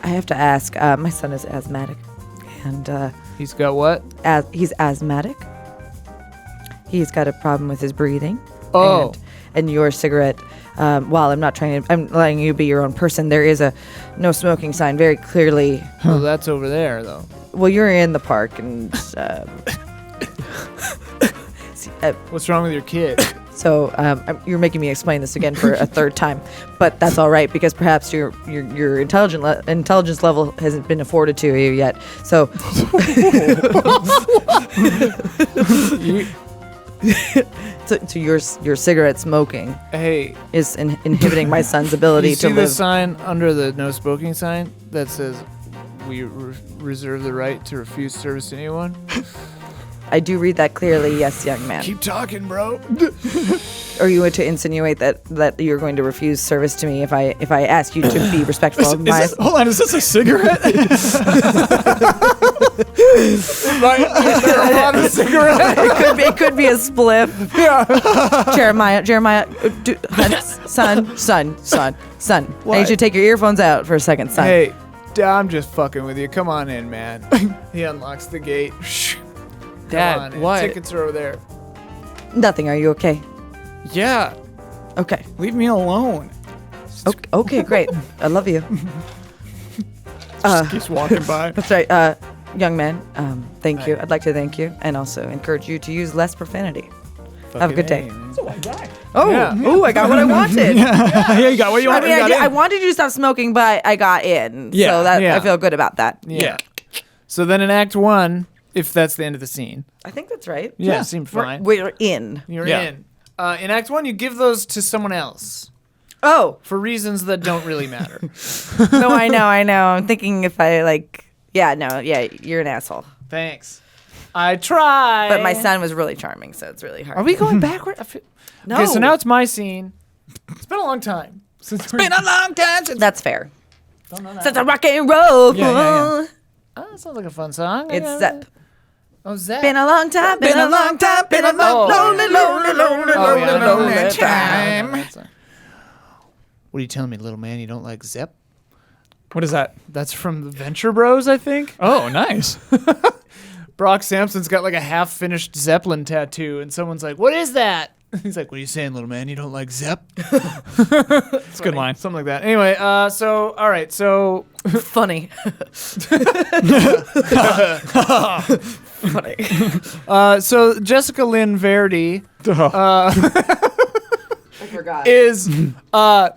I have to ask, my son is asthmatic, and He's got what? he's asthmatic. He's got a problem with his breathing. Oh. And your cigarette, while I'm letting you be your own person, there is a no smoking sign very clearly. Well, that's over there though. Well, you're in the park, and What's wrong with your kid? so you're making me explain this again for a third time, but that's all right because perhaps your intelligence level hasn't been afforded to you yet. So, so your cigarette smoking Hey, is inhibiting my son's ability you to see live. this sign under the no smoking sign that says we reserve the right to refuse service to anyone. I do read that clearly, yes, young man. Keep talking, bro. Or you were to insinuate that you're going to refuse service to me if I ask you to be respectful of my... Hold on, is this a cigarette? Marijuana cigarette. It could be a spliff. Yeah. Jeremiah, son. I need you to take your earphones out for a second, son. Hey, I'm just fucking with you. Come on in, man. He unlocks the gate. Dad, what? Tickets are over there. Nothing. Are you okay? Yeah, Okay. leave me alone. Okay, great. I love you. Just keeps walking by. That's right. Young man, thank you. I'd like to thank you and also encourage you to use less profanity. Have a good day. Oh, Yeah. ooh, I got what I wanted. Yeah, you got what you I wanted. mean, I wanted you to stop smoking, but I got in. Yeah, So that yeah. I feel good about that. Yeah. So then in Act 1, if that's the end of the scene. I think that's right. Yeah, seemed fine. We're in. You're Yeah. in. In Act 1, you give those to someone else Oh, for reasons that don't really matter. no, I know. I'm thinking if I you're an asshole. Thanks. I try. But my son was really charming, so it's really hard. Are we going backward? No. Okay, so now it's my scene. It's been a long time. It's Been a long time since. That's fair. Don't know that. Since I rock and roll. Yeah. Oh, that sounds like a fun song. It's Zep. Oh, Zep. Been a long time. Been a long time. Been a long, lonely time. What are you telling me, little man? You don't like Zep? What is that? That's from the Venture Bros, I think. Oh, nice. Brock Sampson's got like a half-finished Zeppelin tattoo, and someone's like, "What is that?" He's like, "What are you saying, little man? You don't like Zep?" It's a good line. Something like that. Anyway, so all right, so Funny. Funny. so Jessica Lynn Verdi I forgot. is kind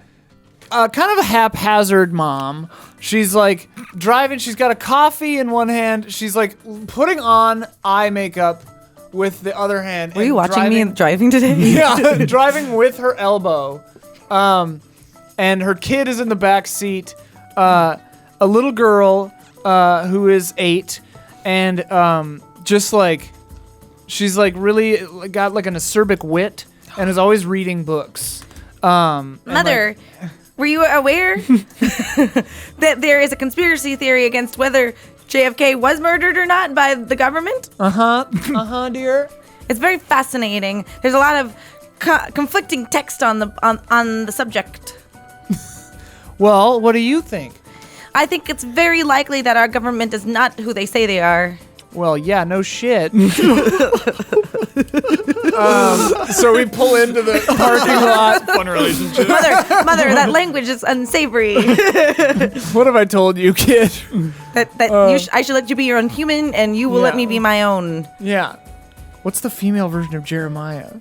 of a haphazard mom. She's like driving. She's got a coffee in one hand. She's like putting on eye makeup with the other hand. Were you watching me driving today? Yeah, driving with her elbow. And her kid is in the back seat. A little girl who is 8, and just like she's like really got like an acerbic wit and is always reading books. And, Mother, were you aware that there is a conspiracy theory against whether JFK was murdered or not by the government? dear. It's very fascinating. There's a lot of conflicting text on the subject. Well, what do you think? I think it's very likely that our government is not who they say they are. Well, yeah, no shit. So we pull into the parking lot. Fun relationship. Mother, that language is unsavory. What have I told you, kid? I should let you be your own human, and you will let Yeah. me be my own. Yeah. What's the female version of Jeremiah?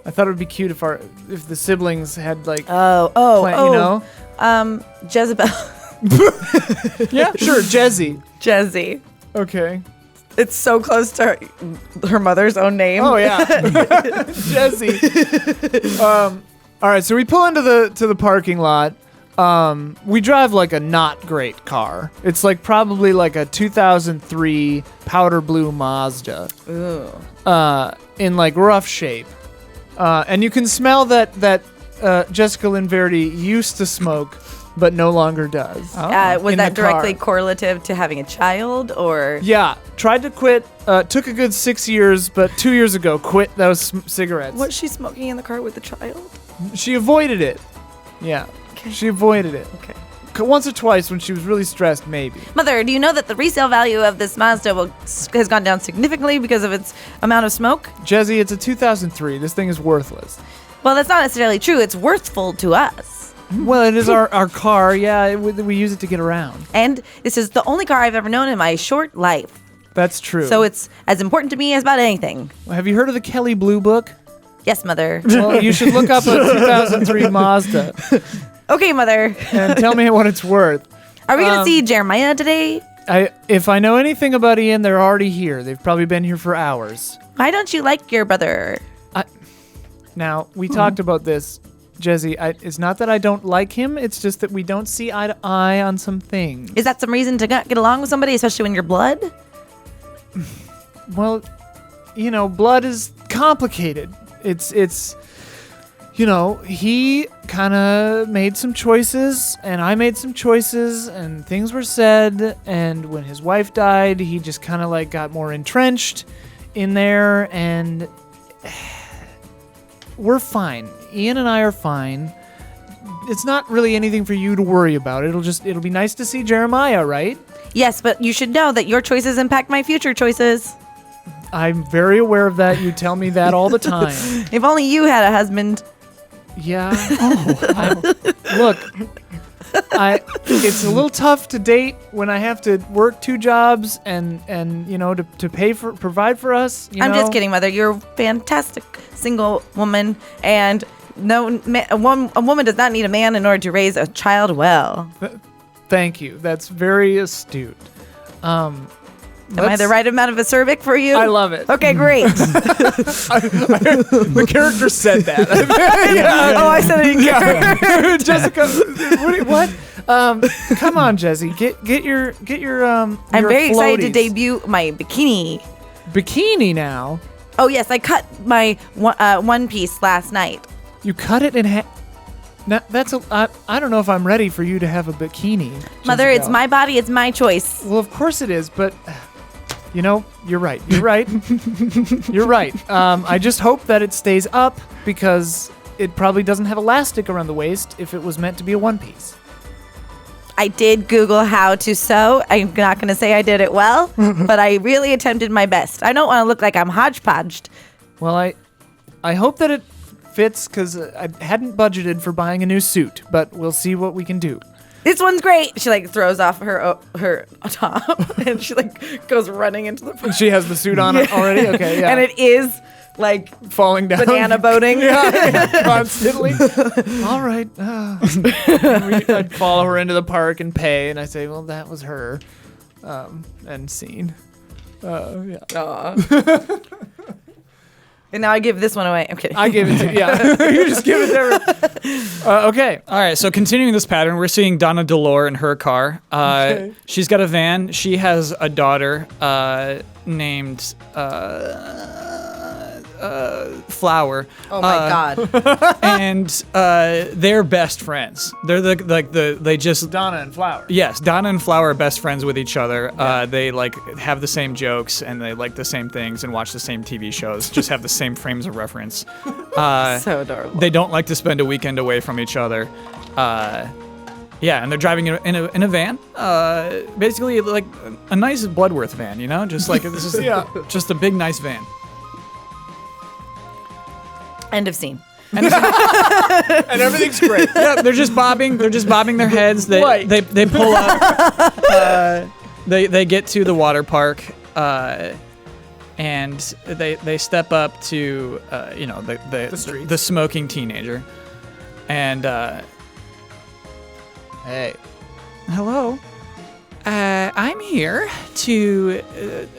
I thought it would be cute if the siblings had like you know? Jezebel. Yeah, sure, Jezzy. Jezzy. Okay. It's so close to her mother's own name. Oh yeah. Jezzy. All right, so we pull into the parking lot. We drive like a not great car. It's like probably like a 2003 powder blue Mazda. Ooh. In like rough shape. And you can smell that Jessica Lynn Verdi used to smoke, but no longer does. Was In that the car. directly correlative to having a child, or? Yeah, tried to quit. Took a good 6 years, but 2 years ago quit those cigarettes. Was she smoking in the car with the child? She avoided it. Yeah, Okay. she avoided it. Okay. Once or twice when she was really stressed, maybe. Mother, do you know that the resale value of this Mazda has gone down significantly because of its amount of smoke? Jezzy, it's a 2003. This thing is worthless. Well, that's not necessarily true. It's worthful to us. Well, it is our car. Yeah, we use it to get around. And this is the only car I've ever known in my short life. That's true. So it's as important to me as about anything. Have you heard of the Kelly Blue Book? Yes, Mother. Well, you should look up a 2003 Mazda Okay, Mother. and tell me what it's worth. Are we going to see Jeremiah today? If I know anything about Ian, they're already here. They've probably been here for hours. Why don't you like your brother? Now, we talked about this Jesse, it's not that I don't like him. It's just that we don't see eye to eye on some things. Is that some reason to not get along with somebody, especially when you're blood? Well, blood is complicated. It's he kind of made some choices, and I made some choices, and things were said, and when his wife died, he just kind of like got more entrenched in there, and we're fine. Ian and I are fine. It's not really anything for you to worry about. It'll be nice to see Jeremiah, right? Yes, but you should know that your choices impact my future choices. I'm very aware of that. You tell me that all the time. If only you had a husband. Yeah. It's a little tough to date when I have to work 2 jobs and to provide for us. I'm just kidding, Mother. You're a fantastic single woman, and a woman does not need a man in order to raise a child well. Thank you. That's very astute. Am I the right amount of acerbic for you? I love it. Okay, great. The character said that. Oh, I said it in character. Jessica, what? Come on, Jesse. Get your. I'm very excited to debut my bikini. Bikini now. Oh yes, I cut my one piece last night. You cut it in half. Now, I don't know if I'm ready for you to have a bikini. Mother, Jessica. it's my body, it's my choice. Well, of course it is, but you're right. You're right. You're right. I just hope that it stays up because it probably doesn't have elastic around the waist if it was meant to be a one piece. I did Google how to sew. I'm not going to say I did it well, but I really attempted my best. I don't want to look like I'm hodgepodged. Well, I hope that it fits because I hadn't budgeted for buying a new suit, but we'll see what we can do. This one's great. She throws off her top and she goes running into the. She has the suit on already. Okay, yeah. And it is falling down, banana boating. Constantly. All right. I'd follow her into the park and pay, and I say, well, that was her. End scene. Yeah. And now I give this one away. I'm kidding. I gave it to you just give it to her. Okay. All right, so continuing this pattern, we're seeing Donna Delore in her car. Okay. She's got a van. She has a daughter named Flower. Oh my God. And they're best friends. They're they just Donna and Flower. Yes, Donna and Flower are best friends with each other. Yeah. They have the same jokes and they like the same things and watch the same TV shows. Just have the same frames of reference. So adorable. They don't like to spend a weekend away from each other. Yeah, and they're driving in a van. Basically, like a nice Bloodworth van, just like this is just a big nice van. End of scene. And everything's great. Yeah, they're just bobbing their heads. They pull up. They get to the water park, and they step up to the smoking teenager, and hey, hello. I'm here to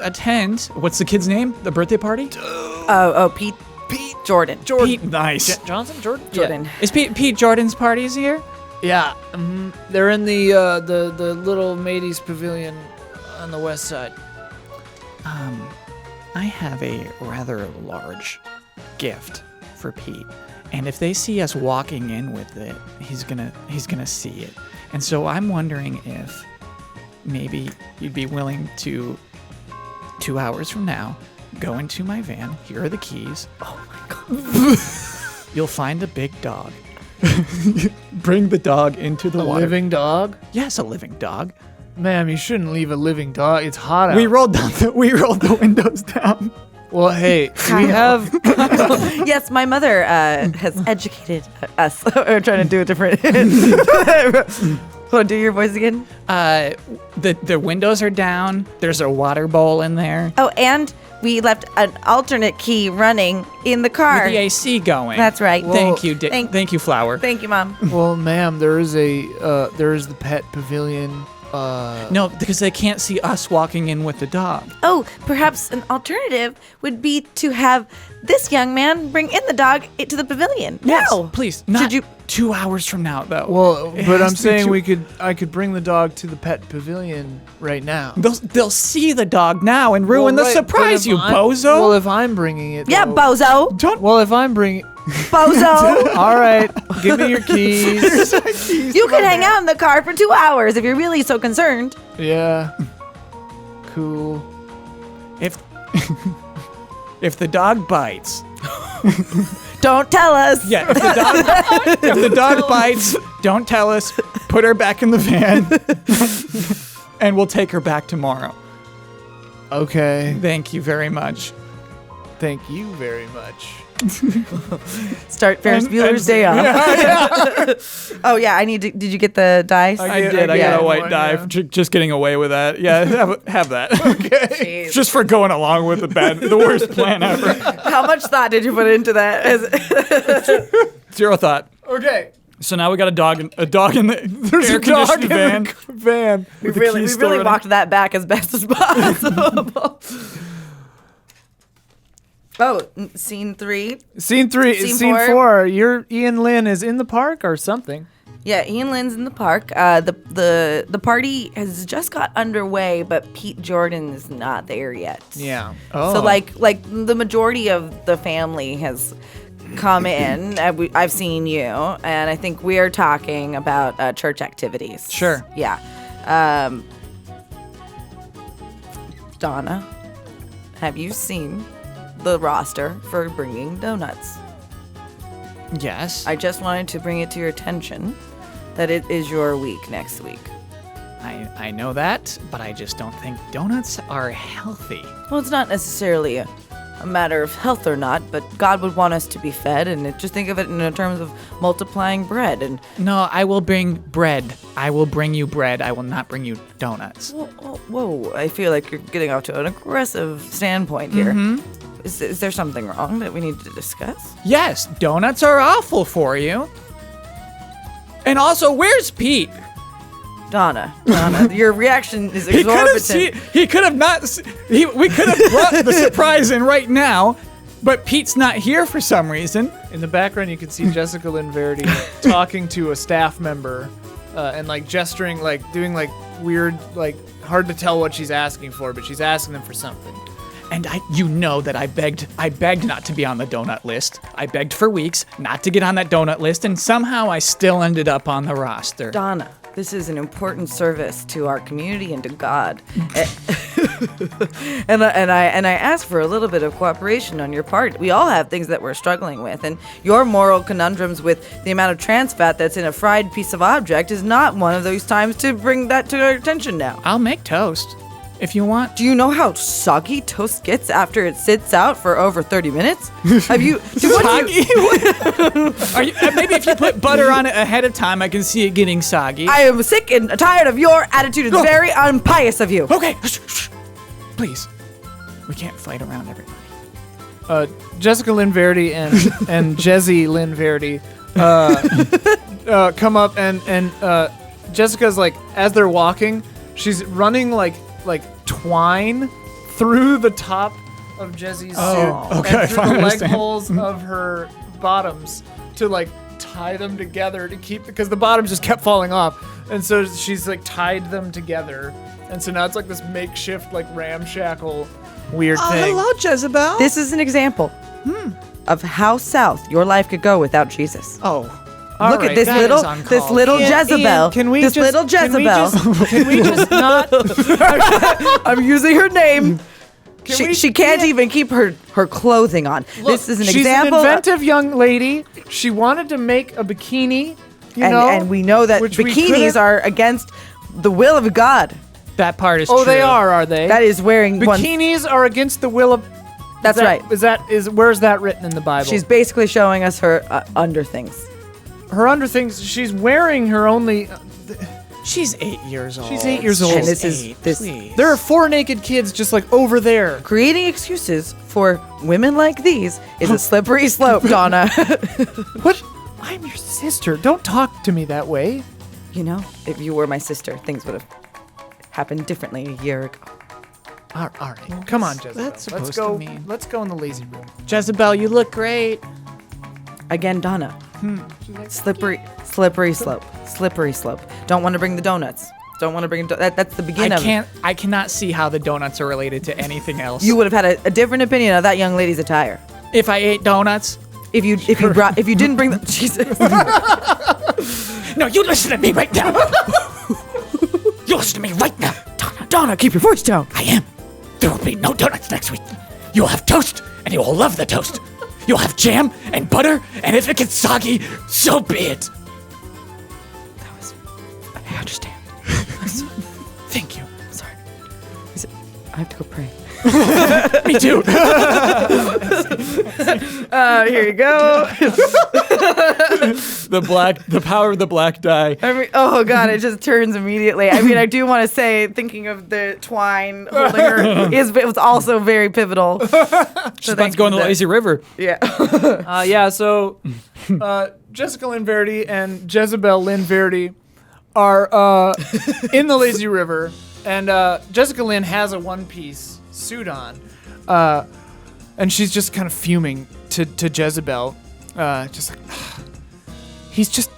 attend. What's the kid's name? The birthday party? Oh, Pete. Jordan. Pete, nice. Johnson? Jordan? Jordan. Is Pete Jordan's party is here? Yeah. They're in the little Mateys Pavilion on the west side. I have a rather large gift for Pete. And if they see us walking in with it, he's gonna see it. And so I'm wondering if maybe you'd be willing to 2 hours from now go into my van. Here are the keys. Oh my God. You'll find a big dog. Bring the dog into the water. A living dog? Yes, a living dog. Ma'am, you shouldn't leave a living dog. It's hot out. We rolled the windows down. Well, hey, we have. Yes, my mother has educated us. We're trying to do a different. Want to do your voice again? The windows are down. There's a water bowl in there. Oh, and we left an alternate key running in the car. With the AC going. That's right. Well, Thank you, Flower. Thank you, Mom. Well, ma'am, there is the pet pavilion No, because they can't see us walking in with the dog. Oh, perhaps an alternative would be to have this young man bring in the dog to the pavilion. Yes, No. please. Not Should you? 2 hours from now, though. Well, It but has I'm to be saying I could bring the dog to the pet pavilion right now. They'll see the dog now and ruin the Well, right, surprise, but you if I'm- bozo. Well, if I'm bringing it. Yeah, though- bozo. Don't. Well, if I'm bringing. Bozo. All right, give me your keys. You can hang out in the car for 2 hours if you're really so concerned. Yeah. Cool. If if the dog bites. Don't tell us. Yeah, if the dog bites, don't tell us. Put her back in the van, and we'll take her back tomorrow. Okay. Thank you very much. Thank you very much. Start Ferris Bueller's Day Off. Oh yeah, I need to. Did you get the dice? I did. I yeah, got a white one, die. yeah. Just getting away with that. Yeah, have that. Okay. Jeez. Just for going along with the worst plan ever. How much thought did you put into that? Zero thought. Okay. So now we got a dog in the There's air a dog conditioned in van. the van. we with the really keys still running. walked that back as best as possible. Oh, scene 3. Scene 3. Scene Scene four. 4. Your Ian Lynn is in the park or something. Yeah, Ian Lynn's in the park. The party has just got underway, but Pete Jordan is not there yet. Yeah. So like the majority of the family has come in. I've seen you, and I think we are talking about church activities. Sure. Yeah. Donna, have you seen the roster for bringing donuts? Yes. I just wanted to bring it to your attention that it is your week next week. I know that, but I just don't think donuts are healthy. Well, it's not necessarily a matter of health or not, but God would want us to be fed, and just think of it in terms of multiplying bread. And No, I will bring bread. I will bring you bread. I will not bring you donuts. whoa, I feel like you're getting off to an aggressive standpoint here. Is there something wrong that we need to discuss? Yes, donuts are awful for you. And also, where's Pete? Donna, your reaction is He could have exorbitant. he could have not. We could have brought the surprise in right now, but Pete's not here for some reason. In the background, you can see Jessica Lynn Verdi talking to a staff member and like gesturing, like doing like weird, like hard to tell what she's asking for, but she's asking them for something. And you know that I begged not to be on the donut list. I begged for weeks not to get on that donut list, and somehow I still ended up on the roster. Donna, this is an important service to our community and to God. and I ask for a little bit of cooperation on your part. We all have things that we're struggling with, and your moral conundrums with the amount of trans fat that's in a fried piece of object is not one of those times to bring that to our attention now. I'll make toast if you want. Do you know how soggy toast gets after it sits out for over 30 minutes? Have you? Soggy? Are you, maybe if you put butter on it ahead of time, I can see it getting soggy. I am sick and tired of your attitude. It's very unpious of you. Okay, please. We can't fight around everybody. Jessica Lynn Verdi and Jezzy Lynn Verdi come up and Jessica's like, as they're walking, she's running like twine through the top of Jezzy's suit okay, and through fine, I the leg understand. holes of her bottoms to like tie them together to keep, because the bottoms just kept falling off, and so she's like tied them together, and so now it's like this makeshift like ramshackle weird thing. Hello, Jezebel. This is an example of how south your life could go without Jesus. Oh. Look at this that little is uncalled. Jezebel. Ian, can we this just, little Jezebel. Can we just not? I'm using her name. we- She can't even keep her clothing on. This is an She's example. an inventive young lady. She wanted to make a bikini, and we know that which we bikinis couldn't- are against the will of God. That part is Oh, true. they are they? That is wearing one. Bikinis are against the will of. That's right. Where's that written in the Bible? She's basically showing us her under things. her under things. She's wearing her only. She's 8 years old. She's 8 years old. And this is- Eight, this- please. There are 4 naked kids just like over there. Creating excuses for women like these is a slippery slope, Donna. What? I'm your sister. Don't talk to me that way. You know, if you were my sister, things would have happened differently a year ago. All right. Come on, Jezebel. that's Let's supposed go. to mean? Let's go in the lazy room. Jezebel, you look great. Again, Donna. Slippery slope. Slippery slope. Don't want to bring the donuts. Don't want to bring that's the beginning of it. I cannot see how the donuts are related to anything else. You would have had a different opinion of that young lady's attire. if I ate donuts. If you didn't bring the Jesus. No, you listen to me right now. You listen to me right now. Donna, keep your voice down. I am. There will be no donuts next week. You'll have toast, and you will love the toast. You'll have jam and butter, and if it gets soggy, so be it. I understand. Thank you. Sorry. I have to go pray. Me too. Here you go. The power of the black die. Oh God, it just turns immediately. I mean, I do want to say, thinking of the twine holding her it was also very pivotal. She's about to go in the lazy river. Yeah. So Jessica Lynn Verdi and Jezebel Lynn Verdi are in the lazy river, and Jessica Lynn has a one-piece suit on, and she's just kind of fuming to Jezebel, just like, he's just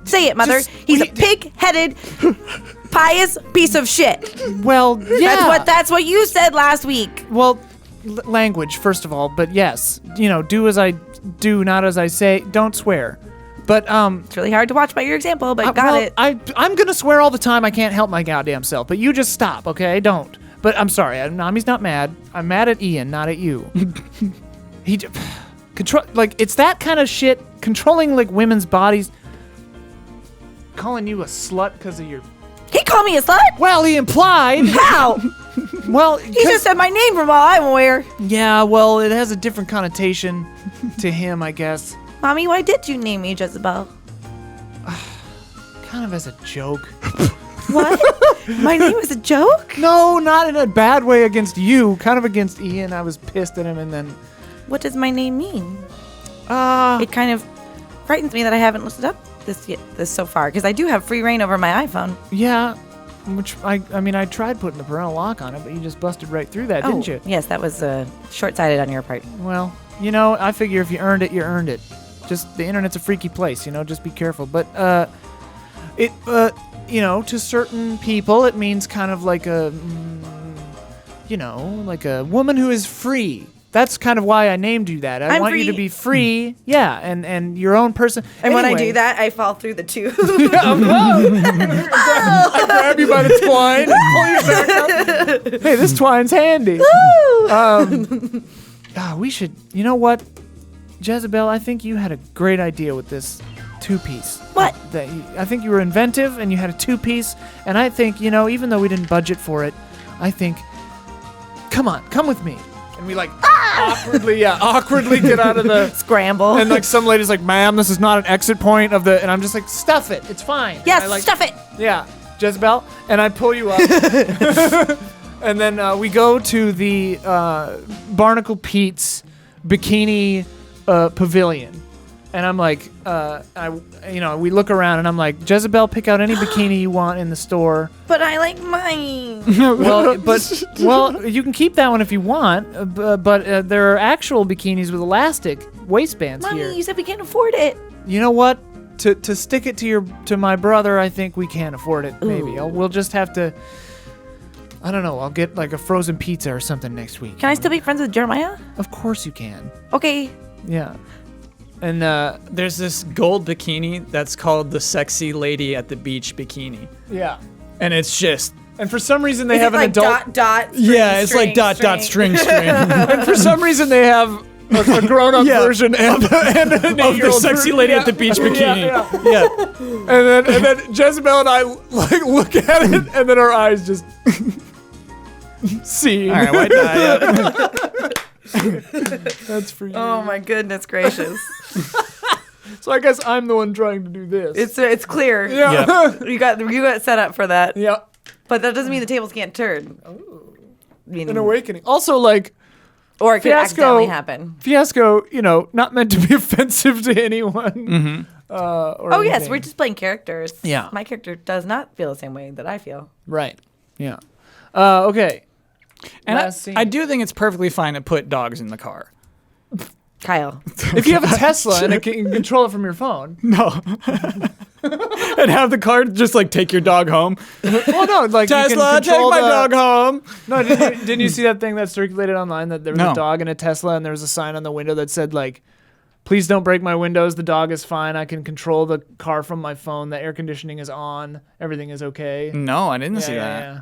Say it, mother. He's a pig-headed, pious piece of shit. well, yeah, That's what you said last week. well, language first of all, but yes, do as I do, not as I say. Don't swear. But It's really hard to watch by your example, but got it. I'm gonna swear all the time. I can't help my goddamn self. But you just stop, okay? Don't. But I'm sorry. Nami's not mad. I'm mad at Ian, not at you. He it's that kind of shit. Controlling like women's bodies. Calling you a slut because of your. He called me a slut? Well, he implied. How? Well, He just said my name from all I'm aware. yeah. Well, it has a different connotation to him, I guess. Mommy, why did you name me Jezebel? Kind of as a joke. What? My name was a joke? No, not in a bad way against you. Kind of against Ian. I was pissed at him, and then. What does my name mean? It kind of frightens me that I haven't looked it up this so far, because I do have free reign over my iPhone. Yeah, which I mean, I tried putting the parental lock on it, but you just busted right through that, didn't you? Yes, that was short-sighted on your part. Well, I figure if you earned it, you earned it. Just the internet's a freaky place, just be careful. But to certain people, it means kind of like like a woman who is free. That's kind of why I named you that. I want you to be free, yeah, and your own person. And when I do that, I fall through the tube. I grab you by the twine and pull you back up. Hey, this twine's handy. We should. You know what, Jezebel? I think you had a great idea with this two-piece. What? I think you were inventive, and you had a two-piece. And I think, even though we didn't budget for it, I think, come with me. And we awkwardly get out of the scramble. And some lady's like, "Ma'am, this is not an exit point of the." And I'm just like, "Stuff it, it's fine." Yes, stuff it. Yeah, Jezebel, and I pull you up, and then we go to the Barnacle Pete's bikini pavilion, and I'm like, we look around, and I'm like, "Jezebel, pick out any bikini you want in the store." But I like mine. Well, you can keep that one if you want, but there are actual bikinis with elastic waistbands Mommy, here. you said we can't afford it. You know what? To stick it to my brother, I think we can afford it. Maybe we'll just have to. I don't know. I'll get like a frozen pizza or something next week. Can I still be friends with Jeremiah? Of course you can. Okay. Yeah. And there's this gold bikini that's called the Sexy Lady at the Beach bikini. Yeah. And it's just. And for some reason they Is have it an like adult. dot. Yeah, it's like dot string. And for some reason they have a grown-up version and an Of the 8-year-old Sexy version. Lady at the Beach bikini. Yeah. And then Jezebel and I look at it, and then our eyes just see. All right, white die. That's for you. Oh my goodness gracious! So I guess I'm the one trying to do this. It's clear. Yeah. You got set up for that. Yeah. But that doesn't mean the tables can't turn. An awakening. Also, or it could Fiasco- accidentally happen. Fiasco, not meant to be offensive to anyone. Oh, yes, we're just playing characters. Yeah. My character does not feel the same way that I feel. Right. Yeah. Okay. And Last scene. I do think it's perfectly fine to put dogs in the car. Kyle. If you have a Tesla and it can control it from your phone. No. And have the car just like take your dog home. Well, no, like you Tesla, can take control my the- dog home. No, didn't you see that thing that circulated online that there was No. a dog in a Tesla and there was a sign on the window that said like, please don't break my windows. The dog is fine. I can control the car from my phone. The air conditioning is on. Everything is okay. No, I didn't Yeah, see yeah,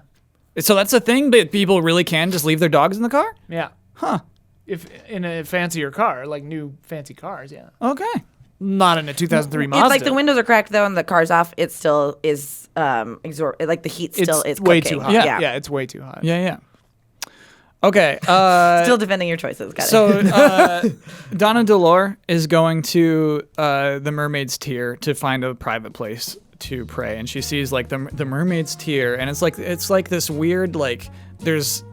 that. So that's a thing that people really can just leave their dogs in the car? yeah. Huh. If in a fancier car, like new fancy cars, yeah. Okay. Not in a 2003 Mazda. If like the windows are cracked though and the car's off, it still is like the heat still is way cooking. too hot. Yeah. Yeah, it's way too hot. Yeah. Okay. Still defending your choices. Got it. So Donna Delore is going to the Mermaid's Tier to find a private place to pray, and she sees like the Mermaid's Tier, and it's like this weird like there's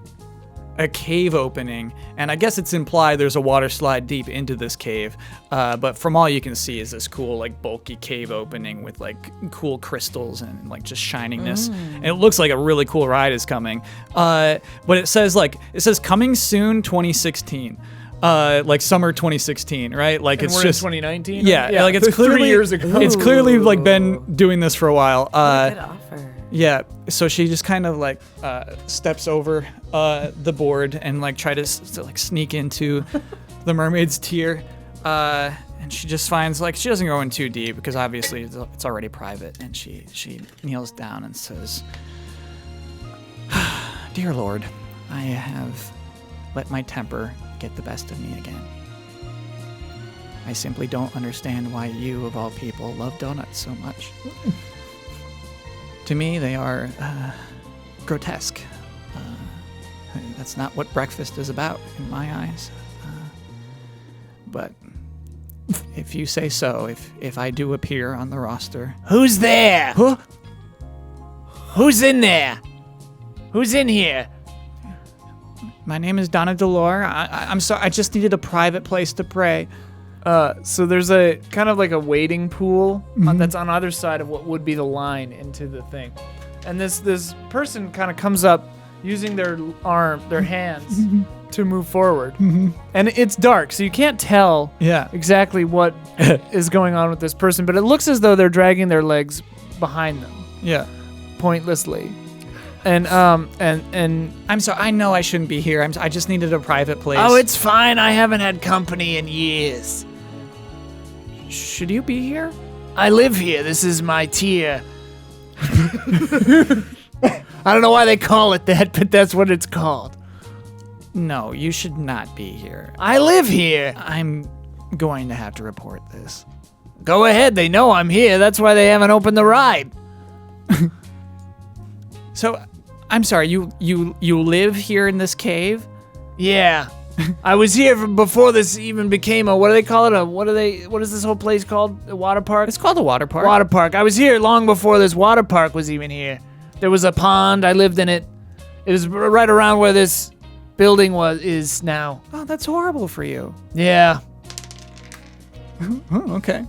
a cave opening, and I guess it's implied there's a water slide deep into this cave, but from all you can see is this cool like bulky cave opening with like cool crystals and like just shiningness, and it looks like a really cool ride is coming, but it says coming soon 2016, like summer 2016, right? Like And it's we're just in 2019. yeah, like it's 3 clearly years ago. it's clearly like been doing this for a while. Good offer. Yeah, so she just kind of like steps over the board and like try to like sneak into the Mermaid's Tier, and she just finds like she doesn't go in too deep because obviously it's already private, and she kneels down and says, "Dear Lord, I have let my temper get the best of me again. I simply don't understand why you, of all people, love donuts so much." To me, they are grotesque. That's not what breakfast is about in my eyes. But if you say so, if I do appear on the roster... Who's there? Huh? Who's in there? Who's in here? My name is Donna Delore. I'm sorry, I just needed a private place to pray. So there's a kind of like a wading pool that's on either side of what would be the line into the thing, and this person kind of comes up using their hands to move forward, and it's dark, so you can't tell Yeah. exactly what is going on with this person, but it looks as though they're dragging their legs behind them Yeah. pointlessly, and I'm sorry, I know I shouldn't be here. I just needed a private place. oh, it's fine. I haven't had company in years. Should you be here? I live here. This is my tier. I don't know why they call it that, but that's what it's called. No, you should not be here. I live here. I'm going to have to report this. Go ahead. They know I'm here. That's why they haven't opened the ride. So, I'm sorry, you live here in this cave? Yeah. I was here before this even became a, what do they call it? What is this whole place called? A water park? It's called a water park. Water park. I was here long before this water park was even here. There was a pond. I lived in it. It was right around where this building is now. Oh, that's horrible for you. Yeah. Oh, okay.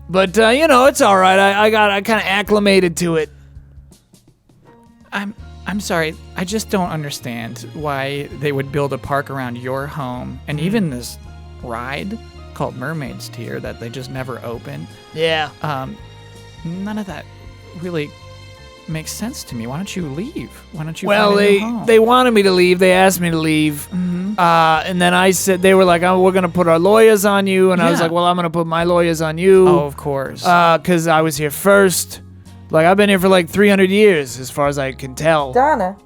But, it's all right. I kind of acclimated to it. I'm sorry, I just don't understand why they would build a park around your home and even this ride called Mermaid's Tier that they just never open. Yeah. None of that really makes sense to me. Why don't you leave? Why don't you Well, find a new home? they wanted me to leave. They asked me to leave. And then I said, they were like, oh, we're going to put our lawyers on you. And I was Yeah. like, well, I'm going to put my lawyers on you. Oh, of course. Because I was here first. Like, I've been here for like 300 years, as far as I can tell. Donna.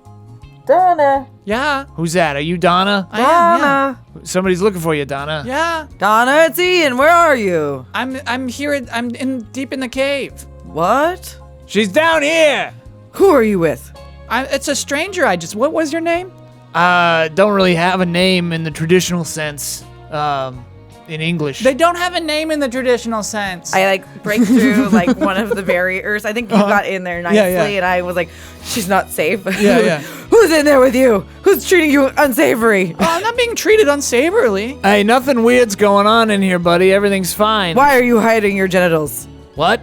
yeah, Who's that? Are you Donna? I am. Donna. Somebody's looking for you, Donna. Yeah. Donna, it's Ian. Where are you? I'm here. I'm deep in the cave. What? She's down here. Who are you with? It's a stranger. What was your name? Don't really have a name in the traditional sense. In English. They don't have a name in the traditional sense. I break through one of the barriers. I think you got in there nicely, Yeah. and I was like, "She's not safe." Yeah. Who's in there with you? Who's treating you unsavory? I'm not being treated unsavorily. Hey, nothing weird's going on in here, buddy. Everything's fine. Why are you hiding your genitals? What?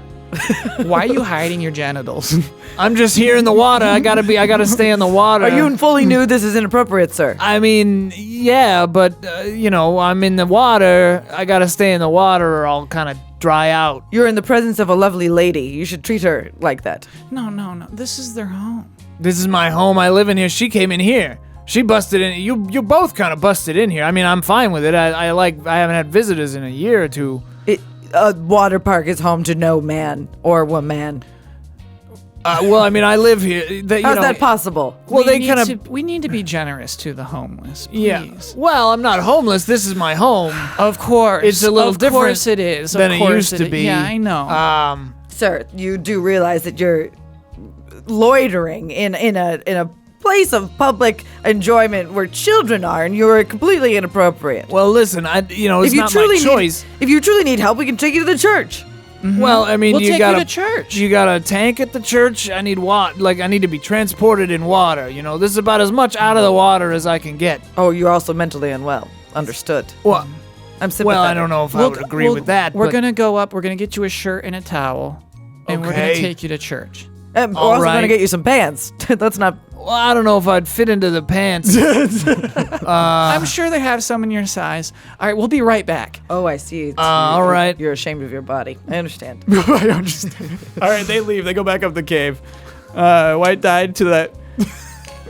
Why are you hiding your genitals? I'm just here in the water. I gotta stay in the water. Are you fully nude? This is inappropriate, sir. I mean, yeah, but I'm in the water. I gotta stay in the water, or I'll kind of dry out. You're in the presence of a lovely lady. You should treat her like that. No. This is their home. This is my home. I live in here. She came in here. She busted in. You both kind of busted in here. I mean, I'm fine with it. I haven't had visitors in a year or two. A water park is home to no man or woman. Well, I mean, I live here. How's that possible? Well, We need to be generous to the homeless, please. Yeah. Well, I'm not homeless. This is my home. Of course. It's a little different. Of course it is. Than of it course used to be. Yeah, I know. Sir, you do realize that you're loitering in a place of public enjoyment where children are, and you're completely inappropriate. Well, listen, it's not my choice. If you truly need help, we can take you to the church. Mm-hmm. Well, I mean, we'll you take got you to church. You got a tank at the church. I need I need to be transported in water. This is about as much out of the water as I can get. Oh, you're also mentally unwell. Understood. Well, I'm sympathetic. well, I don't know if I would agree with that. We're but gonna go up. We're gonna get you a shirt and a towel, and we're gonna Okay. take you to church. We're All also going right. to get you some pants. That's not... Well, I don't know if I'd fit into the pants. I'm sure they have some in your size. All right, we'll be right back. Oh, I see. all right. You're ashamed of your body. I understand. I understand. All right, they leave. They go back up the cave. White died to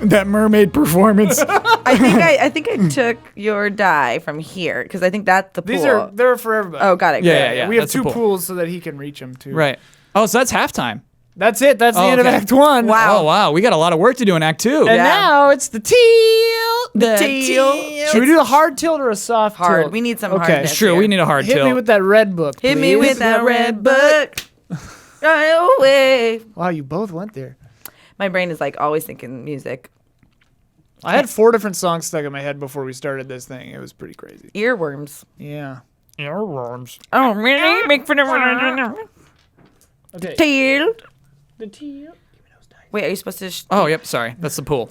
that mermaid performance. I think I took your dye from here because I think that's the pool. They're for everybody. Oh, got it. Yeah. We have that's the two pool. pools so that he can reach them too. Right. Oh, so that's halftime. That's it. That's the end of okay. Act 1. Wow. Oh, wow. We got a lot of work to do in Act 2. And Yeah. now it's the tilt. The teal. Should we do the hard tilt or a soft Hard. tilt? We need some Okay. hardness It's true. here. We need a hard Hit tilt. me with that red book, Hit me please. with that red book. Right away. Wow, you both went there. My brain is like always thinking music. I had 4 different songs stuck in my head before we started this thing. It was pretty crazy. Earworms. Yeah. Earworms. Oh, really? Make for the Okay. teal. The teal. Wait, are you supposed to? Oh, yep. Sorry. That's the pool.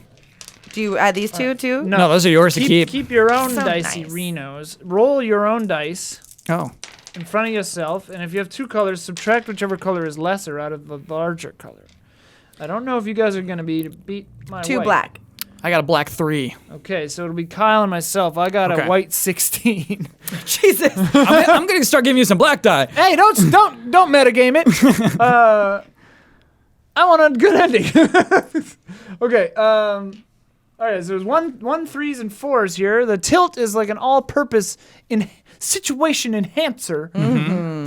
Do you add these two too? No, those are yours to keep. Keep your own So dicey nice. Renos. Roll your own dice Oh. in front of yourself, and if you have 2 colors, subtract whichever color is lesser out of the larger color. I don't know if you guys are gonna beat my Two white. black. I got a black 3. Okay, so it'll be Kyle and myself. I got Okay. a white 16. Jesus. I'm going to start giving you some black dye. Hey, don't metagame it. I want a good ending. Okay. All right. So there's one 3s and 4s here. The tilt is like an all-purpose situation enhancer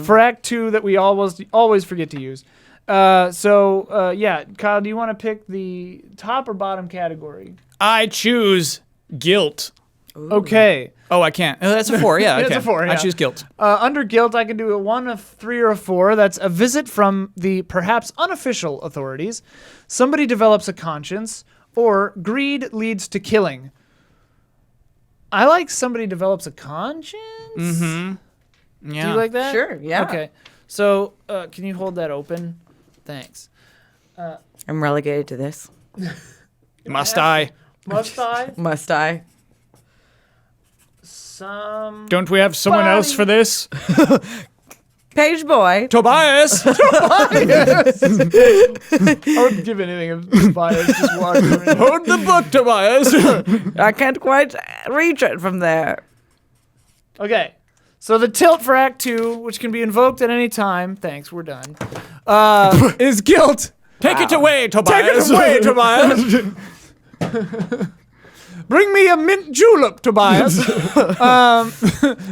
for Act 2 that we always forget to use. Yeah, Kyle, do you want to pick the top or bottom category? I choose guilt. Okay. Oh, I can't. Oh, that's a 4. Yeah, It's okay. a 4, I yeah. choose guilt. Under guilt, I can do a 1, a 3, or a 4. That's a visit from the perhaps unofficial authorities. Somebody develops a conscience, or greed leads to killing. I like somebody develops a conscience. Mm-hmm. Yeah. Do you like that? Sure, yeah. Okay. So, can you hold that open? Thanks. I'm relegated to this. Must I? Must I? Must I? Some. Don't we have someone else for this? Page boy. Tobias! I wouldn't give anything if Tobias just walked around. Hold the book, Tobias! I can't quite reach it from there. Okay. So the tilt for Act 2, which can be invoked at any time. Thanks, we're done. Is guilt. Take it away, Tobias. Take it away, Tobias. Bring me a mint julep, Tobias.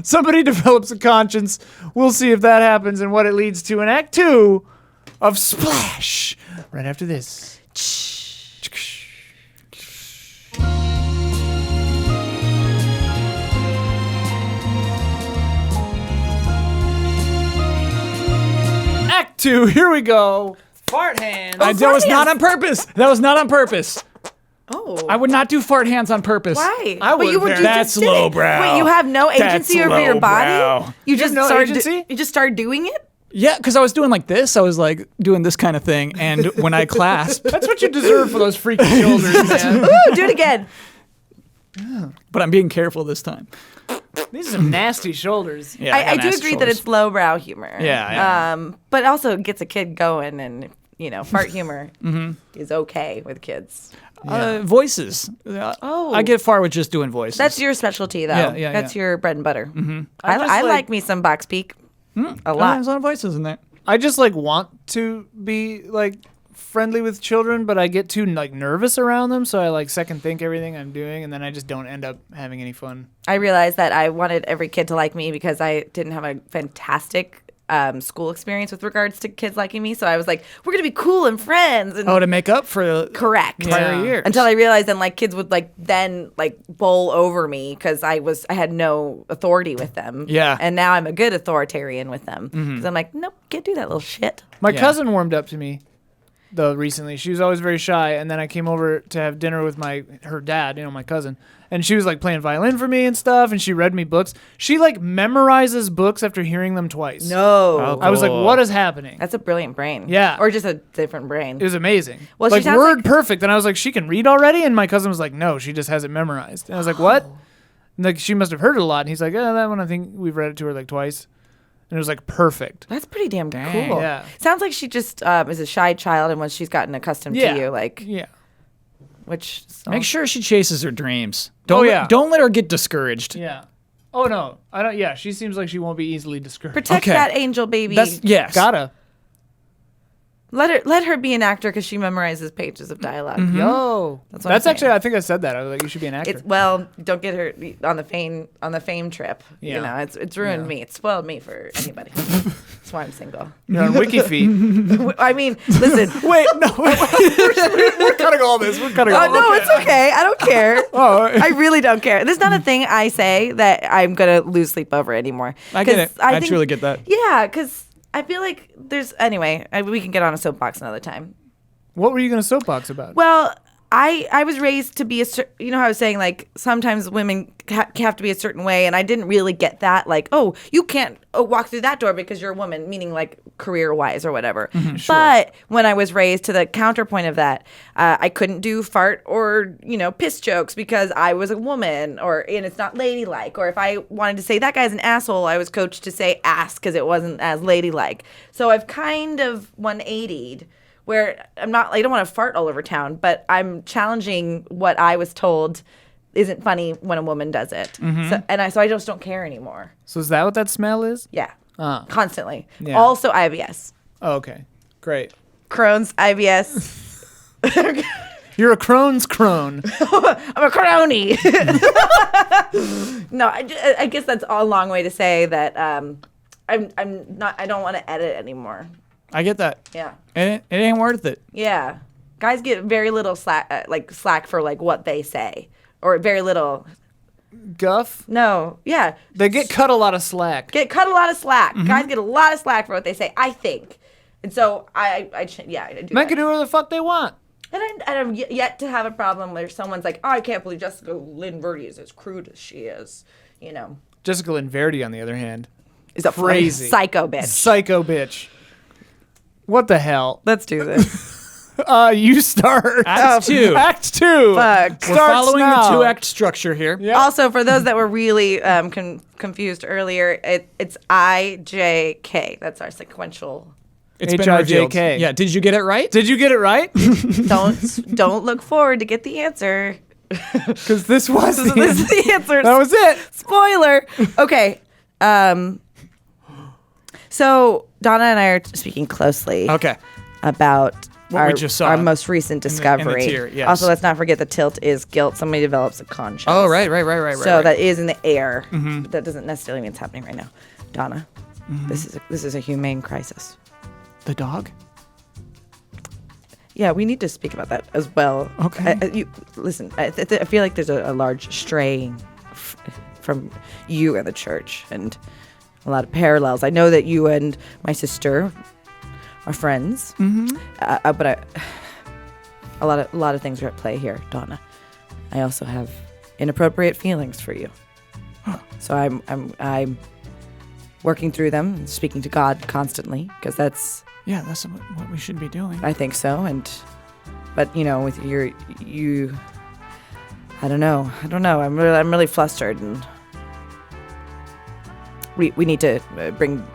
Somebody develops a conscience. We'll see if that happens and what it leads to in Act 2 of Splash. Right after this. Act 2, here we go. Fart hands. That was not on purpose. That was not on purpose. Oh. I would not do fart hands on purpose. Why? I But you would, were you That's just did it. lowbrow. Wait, you have no agency That's over your body? lowbrow. You have just no started agency? you just started doing it? Yeah, because I was doing like this. I was like doing this kind of thing. And when I clasped, That's what you deserve for those freaky shoulders, man. Ooh, do it again. But I'm being careful this time. These are some nasty shoulders. Yeah, I got do nasty agree that shoulders. it's lowbrow humor. Yeah. But also it gets a kid going, and fart humor is okay with kids. Voices. I get far with just doing voices. That's your specialty, though. Yeah, That's your bread and butter. I just I like- like me some box peak. A There's a lot. lot of voices in there. I just like want to be like friendly with children, but I get too like nervous around them, so I like second think everything I'm doing, and then I just don't end up having any fun. I realized that I wanted every kid to like me because I didn't have a fantastic school experience with regards to kids liking me. So I was like, we're going to be cool and friends. And To make up for correct. prior Yeah. years. Until I realized then like kids would like then like bowl over me because I had no authority with them. Yeah. And now I'm a good authoritarian with them. Because I'm like, nope, can't do that little shit. My Yeah. cousin warmed up to me though recently. She was always very shy, and then I came over to have dinner with her dad, my cousin, and she was like playing violin for me and stuff, and she read me books. She like memorizes books after hearing them twice. No. I was like, Cool. what is happening? That's a brilliant brain. Yeah. Or just a different brain. It was amazing. Well, she like sounds word like- perfect, and I was like, she can read already, and my cousin was like, no, she just has it memorized. And I was like, what? And like she must have heard it a lot, and he's like, that one I think we've read it to her like twice, and it was like perfect. That's pretty damn Dang. cool. Yeah. Sounds like she just is a shy child, and once she's gotten accustomed Yeah. to you, like, Yeah. which Make sure she chases her dreams. yeah. Don't let her get discouraged. Yeah. Oh no, I don't. Yeah, she seems like she won't be easily discouraged. protect Okay. that angel baby. Yes. Gotta. Let her be an actor because she memorizes pages of dialogue. Yo. That's what I'm That's actually. saying. I think I said that. I was like, you should be an actor. It's don't get her on the fame trip. Yeah. It's ruined me. It's spoiled me for anybody. That's why I'm single. You're on WikiFeet. I mean, listen. Wait, no. We're cutting all this. We're cutting all Oh no, it's okay. I don't care. Oh, I really don't care. There's not a thing I say that I'm gonna lose sleep over anymore. I get 'Cause it. I think- truly get that. Yeah, because I feel like we can get on a soapbox another time. What were you going to soapbox about? Well, I was raised to be how I was saying, like, sometimes women have to be a certain way, and I didn't really get that, like, oh, you can't walk through that door because you're a woman, meaning like career-wise or whatever. But when I was raised to the counterpoint of that, I couldn't do fart or, piss jokes because I was a woman, and it's not ladylike. Or if I wanted to say that guy's an asshole, I was coached to say ass because it wasn't as ladylike. So I've kind of 180'd. Where I don't want to fart all over town, but I'm challenging what I was told isn't funny when a woman does it. So I just don't care anymore. So is that what that smell is? Yeah. Ah. Constantly. Yeah. Also IBS. Oh, okay. Great. Crohn's, IBS. You're a Crohn's crone. I'm a crony. No, I guess that's a long way to say that I don't want to edit anymore. I get that. Yeah. It ain't worth it. Yeah. Guys get very little slack for like what they say, or very little. Guff. No. Yeah. They get cut a lot of slack. Get cut a lot of slack. Guys get a lot of slack for what they say, I think. And so I do Men that. can do whatever the fuck they want. And I'm yet to have a problem where someone's like, oh, I can't believe Jessica Lynn Verdi is as crude as she is. Jessica Lynn Verdi, on the other hand, Is a Crazy. psycho bitch. psycho bitch. What the hell? Let's do this. You start. Act 2. Act 2. Fuck. We're Starts following now. the 2-act structure here. Yeah. Also, for those that were really confused earlier, it's IJK. That's our sequential. It's been revealed. HIJK. Yeah. Did you get it right? Did you get it right? Don't look forward to get the answer. Because this was This is the answer. that was it. Spoiler. Okay. So Donna and I are speaking closely Okay. about What we just saw our most recent in the discovery. tier, yes. Also, let's not forget the tilt is guilt. Somebody develops a conscience. Oh, right. So right. that is in the air. But that doesn't necessarily mean it's happening right now. Donna, this is a humane crisis. The dog? Yeah, we need to speak about that as well. Okay. Listen, I feel like there's a large straying from you and the church, and a lot of parallels. I know that you and my sister are friends, but a lot of things are at play here, Donna. I also have inappropriate feelings for you, so I'm working through them, and speaking to God constantly, because that's. Yeah, that's what we should be doing. I think so, but with you, I don't know. I'm really flustered, and we need to bring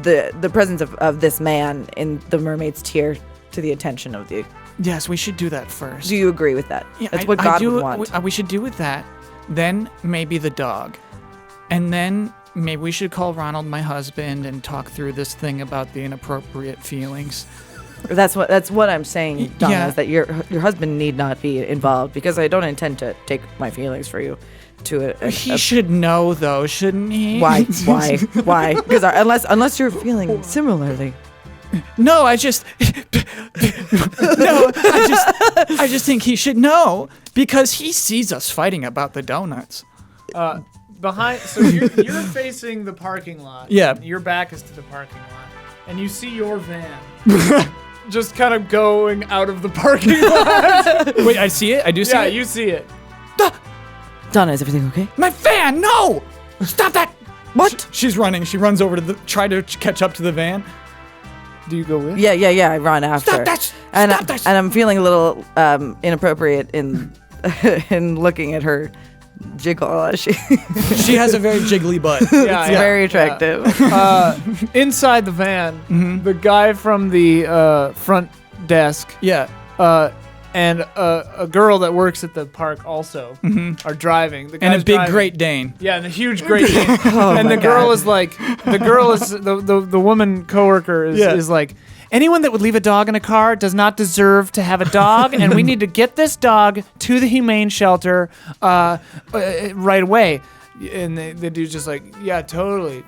the presence of this man in the mermaid's tier to the attention of the. Yes, we should do that first. Do you agree with that? Yeah, That's what God would want. We should do with that. Then maybe the dog, and then maybe we should call Ronald, my husband, and talk through this thing about the inappropriate feelings. That's what I'm saying, Donna, Yeah. is that your husband need not be involved, because I don't intend to take my feelings for you to He should know, though, shouldn't he? Why? Because unless you're feeling similarly. No, I just think he should know because he sees us fighting about the donuts. So you're facing the parking lot. Yeah. Your back is to the parking lot, and you see your van just kind of going out of the parking lot. Wait, I see it. I do see Yeah, it. you see it. Donna, is everything okay? My van! No! Stop that! What? She's running. She runs over to try to catch up to the van. Do you go with? Yeah. I run after. Stop that! And Stop that! and I'm feeling a little inappropriate in in looking at her jiggle. She She has a very jiggly butt. Yeah, it's very attractive. Inside the van, the guy from the front desk Yeah. and a girl that works at the park also are driving. The And a guy's big driving. Great Dane. Yeah, and a huge Great Dane. Oh And my the girl God. is like, the woman coworker is like, anyone that would leave a dog in a car does not deserve to have a dog, and we need to get this dog to the humane shelter right away. And the dude's just like, yeah, totally.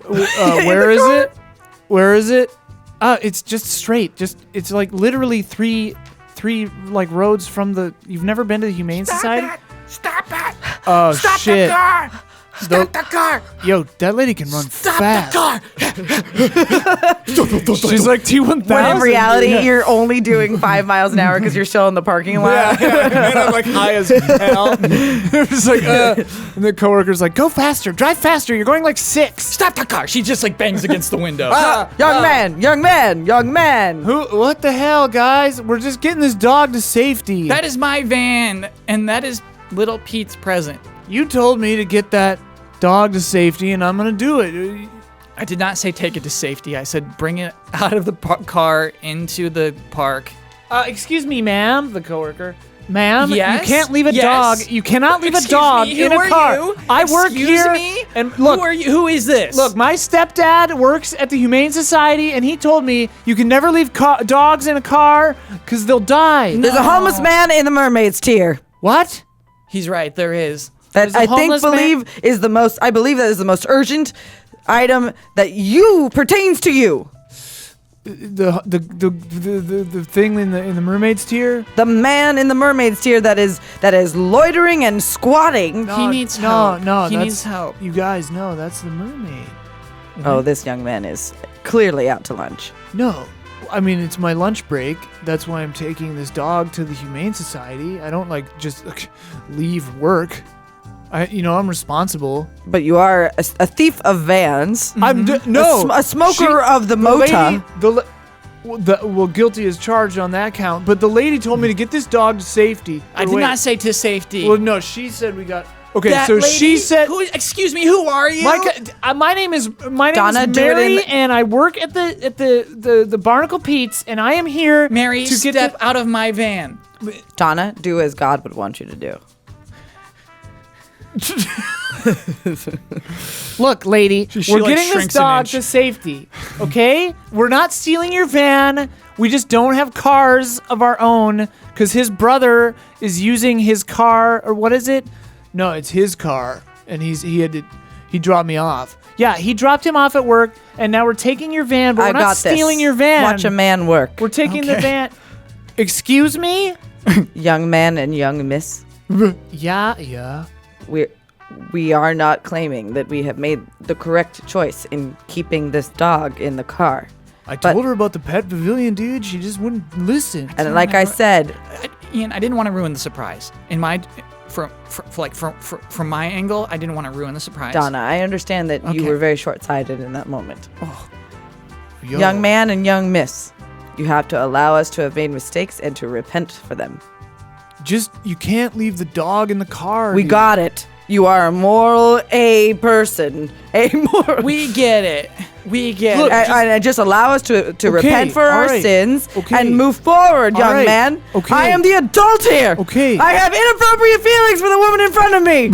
Where is it? Where is it? It's just straight. It's like literally three like roads from the. You've never been to the Humane Society? Stop it! Oh Stop shit! the car! Stop the car! Yo, that lady can run Stop fast. the car! She's like T1000. When in reality, you're only doing 5 miles an hour because you're still in the parking lot. And I'm like high as hell. It's like, and the coworker's like, go faster, drive faster. You're going like 6. Stop the car! She just like bangs against the window. Young man. Who? What the hell, guys? We're just getting this dog to safety. That is my van, and that is Little Pete's present. You told me to get that dog to safety, and I'm gonna do it. I did not say take it to safety. I said bring it out of the car into the park. Excuse me, ma'am, the coworker. Ma'am, Yes? you can't leave a Yes? dog. You cannot leave a Excuse dog me, in who a are car. you? I work Excuse here. me? And look, Who are you? Who is this? Look, my stepdad works at the Humane Society, and he told me you can never leave dogs in a car because they'll die. There's a homeless man in the mermaid's tier. What? He's right. There is. That There's a I think homeless man? I believe that is the most urgent item that pertains to you. The thing in the mermaid's tier? The man in the mermaid's tier that is loitering and squatting. He needs help. No, He that's- needs help. You guys know that's the mermaid. Oh, this young man is clearly out to lunch. No, I mean it's my lunch break. That's why I'm taking this dog to the Humane Society. I don't just leave work. I'm responsible. But you are a thief of vans. I'm A smoker of the mota. Well, guilty as charged on that count. But the lady told me to get this dog to safety. I did not say to safety. Well, no, she said we got. Okay, That so lady? she said. Excuse me. Who are you? My name is Donna, do it Mary, in- and I work at the Barnacle Pete's, and I am here Mary, to step out of my van. Donna, do as God would want you to do. Look, lady, She, we're like, getting this shrinks an dog inch. to safety, okay? We're not stealing your van. We just don't have cars of our own because his brother is using his car, or what is it? No, it's his car, and he dropped me off. Yeah, he dropped him off at work, and now we're taking your van, but I we're not got stealing this. your van. Watch a man work. We're taking the Okay. van. Excuse me? Young man and young miss. Yeah. We are not claiming that we have made the correct choice in keeping this dog in the car. I But- told her about the pet pavilion, dude. She just wouldn't listen. And like I said, Ian, I didn't want to ruin the surprise. From my angle, I didn't want to ruin the surprise. Donna, I understand that you Okay. were very short-sighted in that moment. Yo. Young man and young miss, you have to allow us to have made mistakes and to repent for them. you can't leave the dog in the car. We dude. got it. You are a moral A person. A moral. We get it. We get Look, it. And just allow us to repent for all our right, sins okay. and move forward, All young right, man. okay. I am the adult here. Okay. I have inappropriate feelings for the woman in front of me.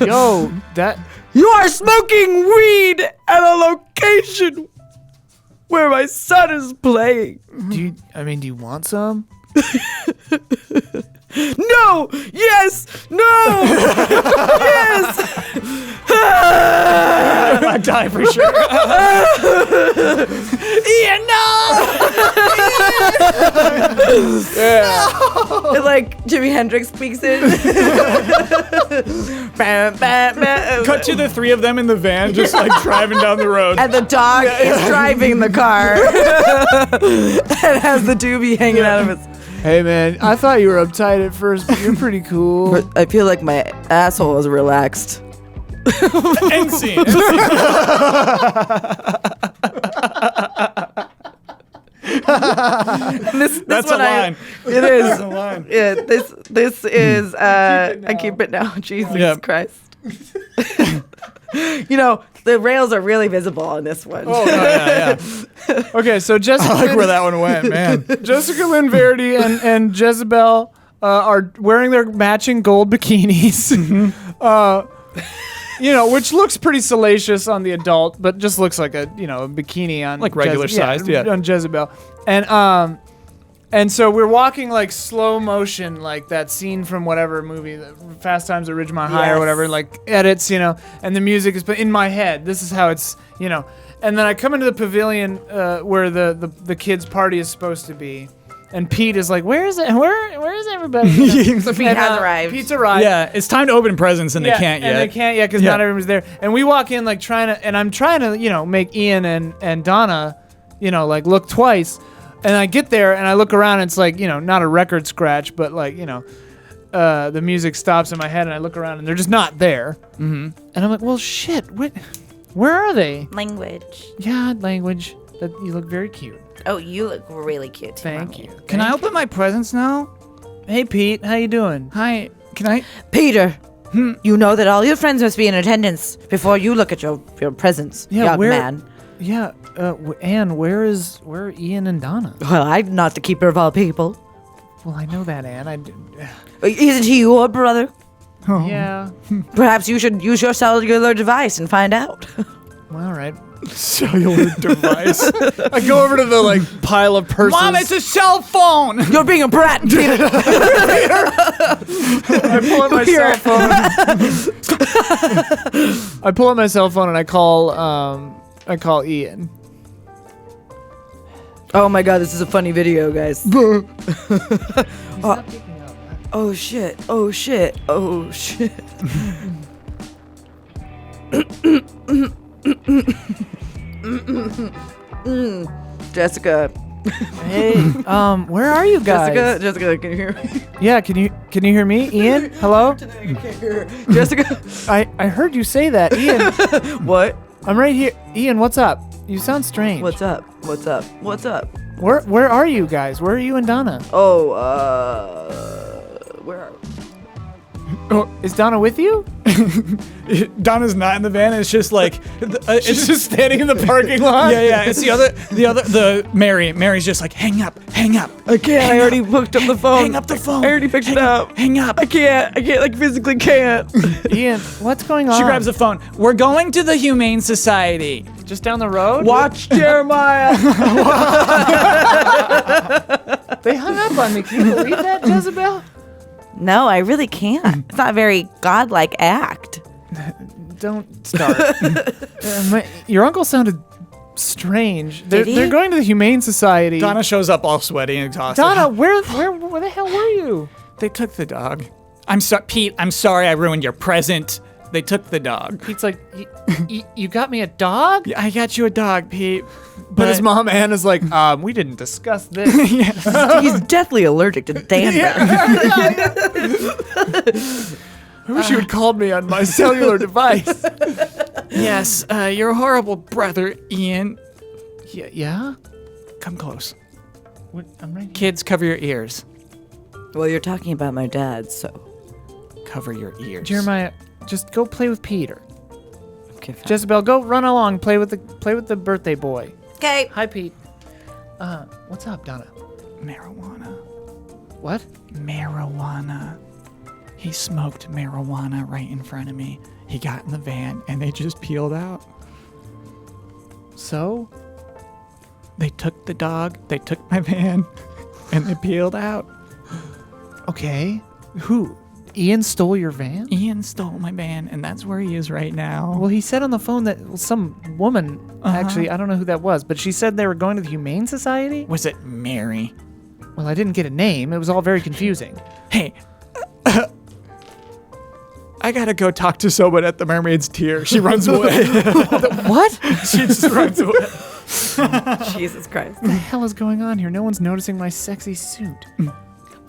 Yo, that. You are smoking weed at a location where my son is playing. Do you want some? No! Yes! No! Yes! I die for sure. Ian, no! It's like Jimi Hendrix speaks it. Cut to the three of them in the van, just like driving down the road. And the dog is driving the car. And has the doobie hanging out of his... Hey man, I thought you were uptight at first, but you're pretty cool. I feel like my asshole is relaxed. End scene. That's a line. It is. That's a line. Yeah, this is I keep it now. Jesus Yep. Christ. You know, the rails are really visible on this one. Oh, yeah. Okay, so Jessica, I like where that one went, man. Jessica Lynn Verdi and Jezebel are wearing their matching gold bikinis. Which looks pretty salacious on the adult, but just looks like a bikini on Like regular sized, yeah. on Jezebel. And so we're walking like slow motion, like that scene from whatever movie, Fast Times at Ridgemont High or Yes. whatever, like edits, and the music is in my head. This is how it's, And then I come into the pavilion where the kids' party is supposed to be. And Pete is like, where is it? Where is everybody? So Pete has arrived. Pete's arrived. Yeah, it's time to open presents and they can't yet. And they can't yet because not everyone's there. And we walk in like I'm trying to, make Ian and Donna, like look twice. And I get there and I look around and it's like, not a record scratch, but like, the music stops in my head and I look around and they're just not there. Mm-hmm. And I'm like, well, shit, where are they? Language. Yeah, language. You look very cute. Oh, you look really cute. Thank you. Can I open my presents now? Hey, Pete, how you doing? Hi. Can I? Peter, you know that all your friends must be in attendance before you look at your presents, young man. Yeah, Anne, where are Ian and Donna? Well, I'm not the keeper of all people. Well, I know that, Anne. Isn't he your brother? Yeah. Perhaps you should use your cellular device and find out. Well, all right. Cellular device. I go over to the pile of purses. Mom, it's a cell phone. You're being a brat, Peter. I pull out my cell phone. I pull out my cell phone and I call Ian. Oh my god, this is a funny video, guys. Oh shit. Oh shit. Oh shit. Jessica. Hey, where are you guys? Jessica, can you hear me? Yeah, can you hear me? Ian? Hello? Jessica. I heard you say that. Ian, What? I'm right here. Ian, what's up? You sound strange. What's up? What's up? What's up? Where are you guys? Where are you and Donna? Oh, where are Is Donna with you? Donna's not in the van. It's just like She's just standing in the parking lot. yeah. It's the Mary. Mary's just like hang up. I can't. I already hooked up the phone. Hang up the phone. I already picked it up. Hang up. I can't, like, physically can't. Ian, what's going on? She grabs the phone. We're going to the Humane Society. just down the road. Watch Jeremiah. They hung up on me. Can you believe that, Jezebel? No, I really can't. It's not a very godlike act. Don't start. Your uncle sounded strange. Did he? They're going to the Humane Society. Donna shows up all sweaty and exhausted. Donna, where the hell were you? They took the dog. Pete, I'm sorry I ruined your present. They took the dog. Pete's like, you got me a dog? Yeah, I got you a dog, Pete. But his mom, Anna's like, we didn't discuss this. He's deathly allergic to dander. I wish you had called me on my cellular device. Yes, you're a horrible brother, Ian. Yeah? Come close. What, I'm right here. Kids, cover your ears. Well, you're talking about my dad, so. Cover your ears. Jeremiah, just go play with Peter. Okay, fine. Jezebel, go run along, play with the birthday boy. Okay. Hi, Pete. What's up, Donna? Marijuana. What? Marijuana. He smoked marijuana right in front of me. He got in the van and they just peeled out. So? They took the dog, they took my van, and they peeled out. Okay. Who? Ian stole your van? Ian stole my van, and that's where he is right now. Well, he said on the phone that some woman, actually, I don't know who that was, but she said they were going to the Humane Society? Was it Mary? Well, I didn't get a name. It was all very confusing. Hey, I gotta go talk to someone at the Mermaid's Tier. She runs away. What? She just runs away. Jesus Christ. What the hell is going on here? No one's noticing my sexy suit.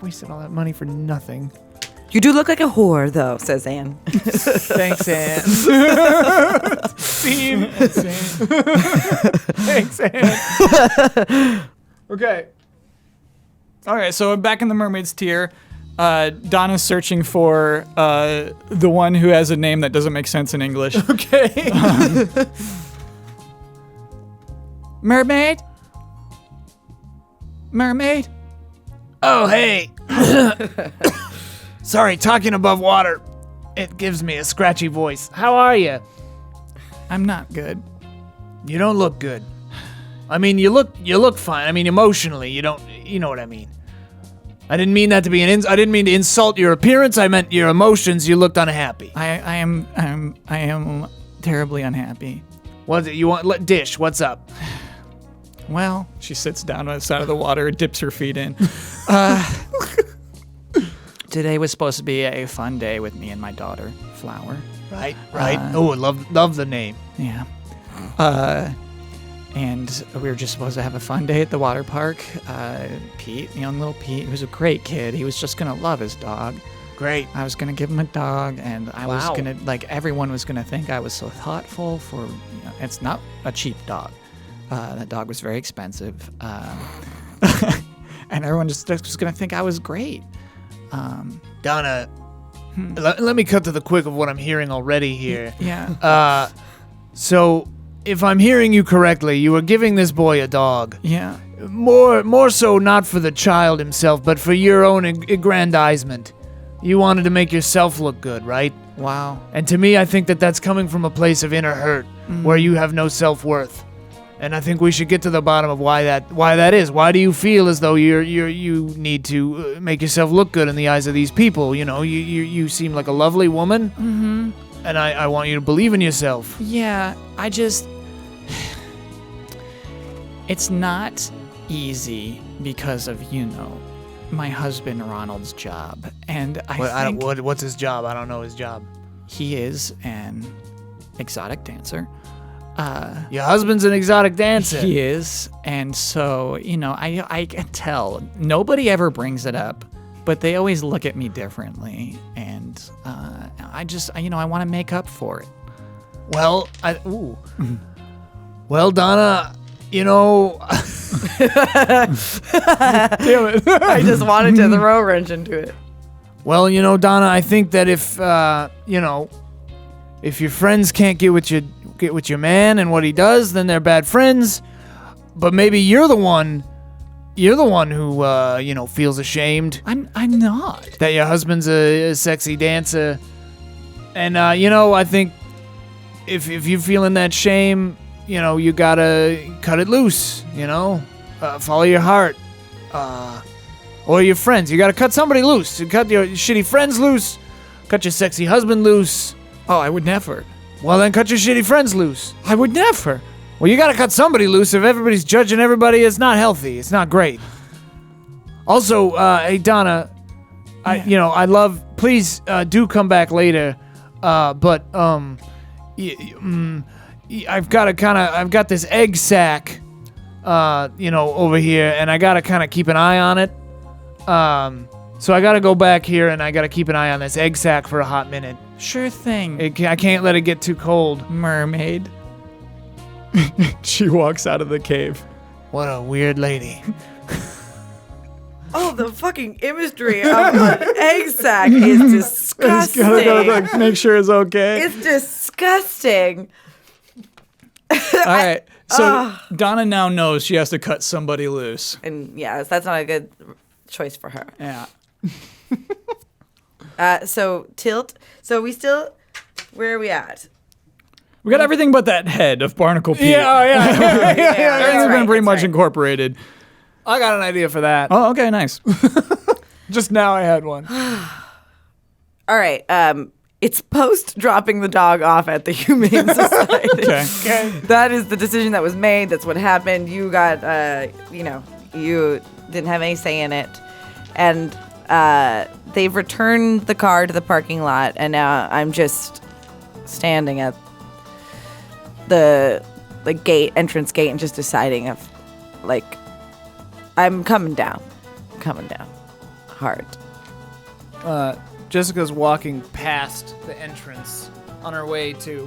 Wasted all that money for nothing. You do look like a whore, though, says Anne. Thanks, Anne. Scene. Thanks, Anne. Okay. All right, so I'm back in the Mermaid's Tier. Donna's searching for the one who has a name that doesn't make sense in English. Okay. Mermaid? Mermaid? Oh, hey. Sorry, talking above water. It gives me a scratchy voice. How are you? I'm not good. You don't look good. I mean, you look fine. I mean, emotionally, you know what I mean. I didn't mean that to be I didn't mean to insult your appearance. I meant your emotions. You looked unhappy. I am terribly unhappy. What you want? Dish. What's up? Well, she sits down on the side of the water and dips her feet in. Today was supposed to be a fun day with me and my daughter, Flower. Right. Oh, I love the name. Yeah. And we were just supposed to have a fun day at the water park. Pete, young little Pete, he was a great kid. He was just gonna love his dog. Great. I was gonna give him a dog, and I was Wow. gonna everyone was gonna think I was so thoughtful. It's not a cheap dog. That dog was very expensive, and everyone just was gonna think I was great. Donna, let me cut to the quick of what I'm hearing already here. Yeah. So, if I'm hearing you correctly, you were giving this boy a dog. Yeah. More so not for the child himself, but for your own aggrandizement. You wanted to make yourself look good, right? Wow. And to me, I think that that's coming from a place of inner hurt, where you have no self-worth. And I think we should get to the bottom of why that is. Why do you feel as though you need to make yourself look good in the eyes of these people? You know, you seem like a lovely woman, and I want you to believe in yourself. Yeah. It's not easy because of, my husband Ronald's job. And What's his job? I don't know his job. he is an exotic dancer. Your husband's an exotic dancer. He is. And so, I can tell. Nobody ever brings it up, but they always look at me differently. And I want to make up for it. Well, Well, Donna, Damn it. I just wanted to throw a wrench into it. Well, Donna, I think that if your friends can't get with your man and what he does, then they're bad friends. But maybe you're the one who feels ashamed I'm not. that your husband's a sexy dancer. And I think if you're feeling that shame, you gotta cut it loose. Follow your heart. Or your friends. You gotta cut somebody loose. You cut your shitty friends loose. Cut your sexy husband loose. Oh, I would never. Well, then cut your shitty friends loose. I would never. Well, you gotta cut somebody loose. If everybody's judging everybody, it's not healthy. It's not great. Also, hey Donna, I love. Please do come back later. But I've got this egg sack, over here, and I gotta kind of keep an eye on it. So I gotta go back here, and I gotta keep an eye on this egg sack for a hot minute. Sure thing. I can't let it get too cold. Mermaid. She walks out of the cave. What a weird lady. Oh, the fucking imagery of an egg sack is disgusting. Gotta make sure it's okay. It's disgusting. All right. So Donna now knows she has to cut somebody loose. And yeah, that's not a good choice for her. Yeah. So tilt. So where are we at? We got everything but that head of Barnacle Pete. Yeah. Everything's been pretty much incorporated. I got an idea for that. Oh, okay, nice. Just now I had one. All right. It's post dropping the dog off at the Humane Society. Okay. That is the decision that was made. That's what happened. You got, you didn't have any say in it. And they've returned the car to the parking lot. And now I'm just standing at the entrance gate, and just deciding if, I'm coming down hard. Jessica's walking past the entrance on her way to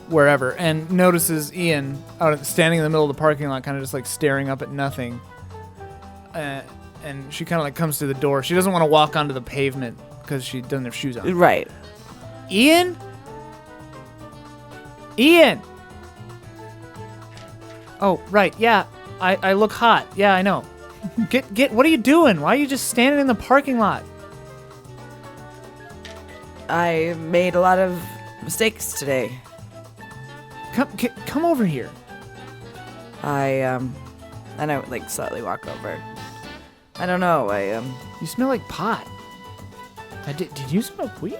wherever, and notices Ian standing in the middle of the parking lot, kind of just staring up at nothing. And she kind of comes to the door. She doesn't want to walk onto the pavement because she doesn't have shoes on. Right. Ian? Oh, right. Yeah, I look hot. Yeah, I know. Get. What are you doing? Why are you just standing in the parking lot? I made a lot of mistakes today. Come over here. And I slightly walk over. I don't know. You smell like pot. Did you smoke weed?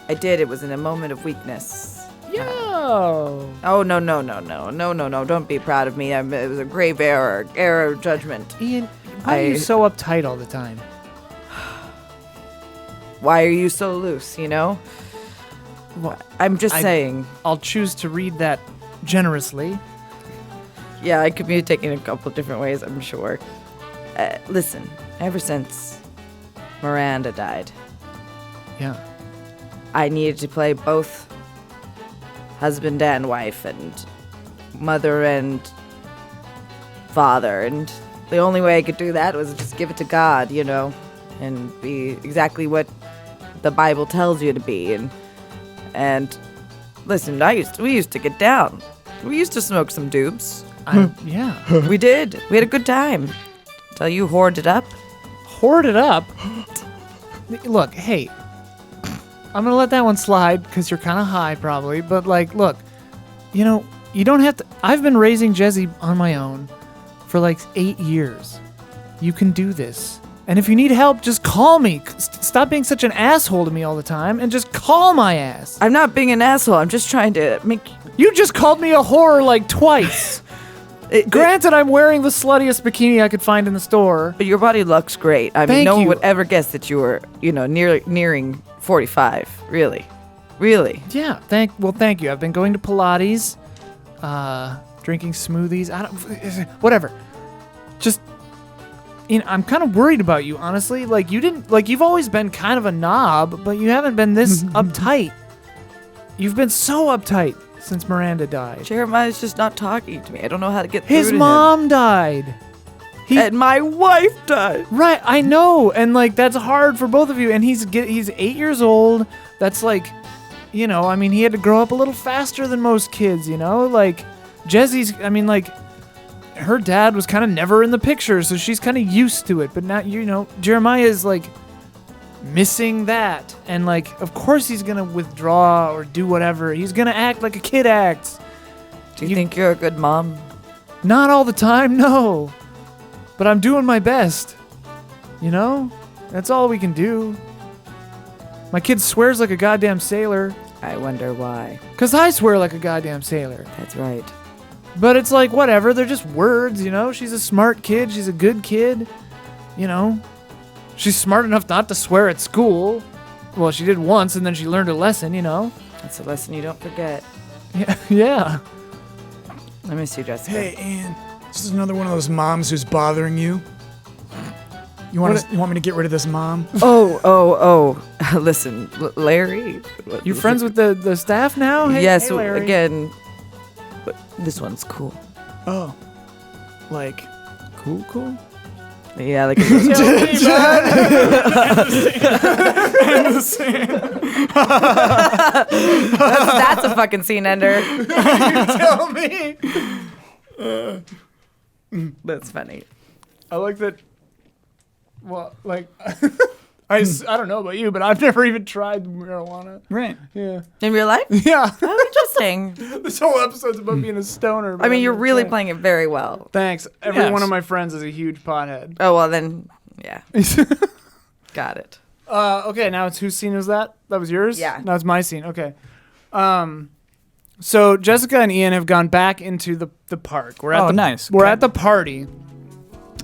I did. It was in a moment of weakness. Yo. Oh no! Don't be proud of me. It was a grave error of judgment. Ian, why are you so uptight all the time? Why are you so loose? Well, I'm just saying. I'll choose to read that generously. Yeah, I could be taken a couple different ways, I'm sure. Listen, ever since Miranda died, Yeah. I needed to play both husband and wife and mother and father, and the only way I could do that was just give it to God, and be exactly what the Bible tells you to be. And listen, we used to get down. We used to smoke some doobs. Yeah. We did. We had a good time. Till you hoarded up. Hoarded up? Look, hey. I'm going to let that one slide because you're kind of high probably. But, look, you don't have to. I've been raising Jezzy on my own for 8 years. You can do this. And if you need help, just call me. Stop being such an asshole to me all the time and just call my ass. I'm not being an asshole. I'm just trying to make... You just called me a whore twice. Granted, I'm wearing the sluttiest bikini I could find in the store. But your body looks great. I mean, Thank no one you. would ever guess that you were, nearing 45. Really. Yeah, thank you. I've been going to Pilates, drinking smoothies. Whatever. Just, I'm kind of worried about you, honestly. You've always been kind of a knob, but you haven't been this uptight. You've been so uptight since Miranda died. Jeremiah's just not talking to me. I don't know how to get through His to mom died. And my wife died. Right, I know, and that's hard for both of you. And he's 8 years old. That's he had to grow up a little faster than most kids. Jessie's. Her dad was kind of never in the picture, so she's kind of used to it. But now, Jeremiah is missing that, and of course he's gonna withdraw or do whatever. He's gonna act like a kid acts. Do you think you're a good mom? Not all the time, no. But I'm doing my best. That's all we can do. My kid swears like a goddamn sailor. I wonder why. 'Cause I swear like a goddamn sailor. That's right. But it's whatever, they're just words, She's a smart kid, she's a good kid, She's smart enough not to swear at school. Well, she did once, and then she learned a lesson, That's a lesson you don't forget. Yeah. I miss you, Jessica. Hey, Ian. This is another one of those moms who's bothering you. You want me to get rid of this mom? Oh. Listen, Larry. You friends with the staff now? Hey, yes, hey, Larry. again. But this one's cool. Oh. Cool. Yeah, like that's a fucking scene ender. Tell me. That's funny. I like that. Well, like, I don't know about you, but I've never even tried marijuana. Right. Yeah. In real life? Yeah. Oh, interesting. This whole episode's about being a stoner. but I mean, I'm you're gonna really try. playing it very well. Thanks. Every Yes. one of my friends is a huge pothead. Oh, well, then, yeah. Got it. Okay, now it's whose scene was that? That was yours? Yeah. Now it's my scene. Okay. So Jessica and Ian have gone back into the park. We're at Nice. We're Okay. at the party.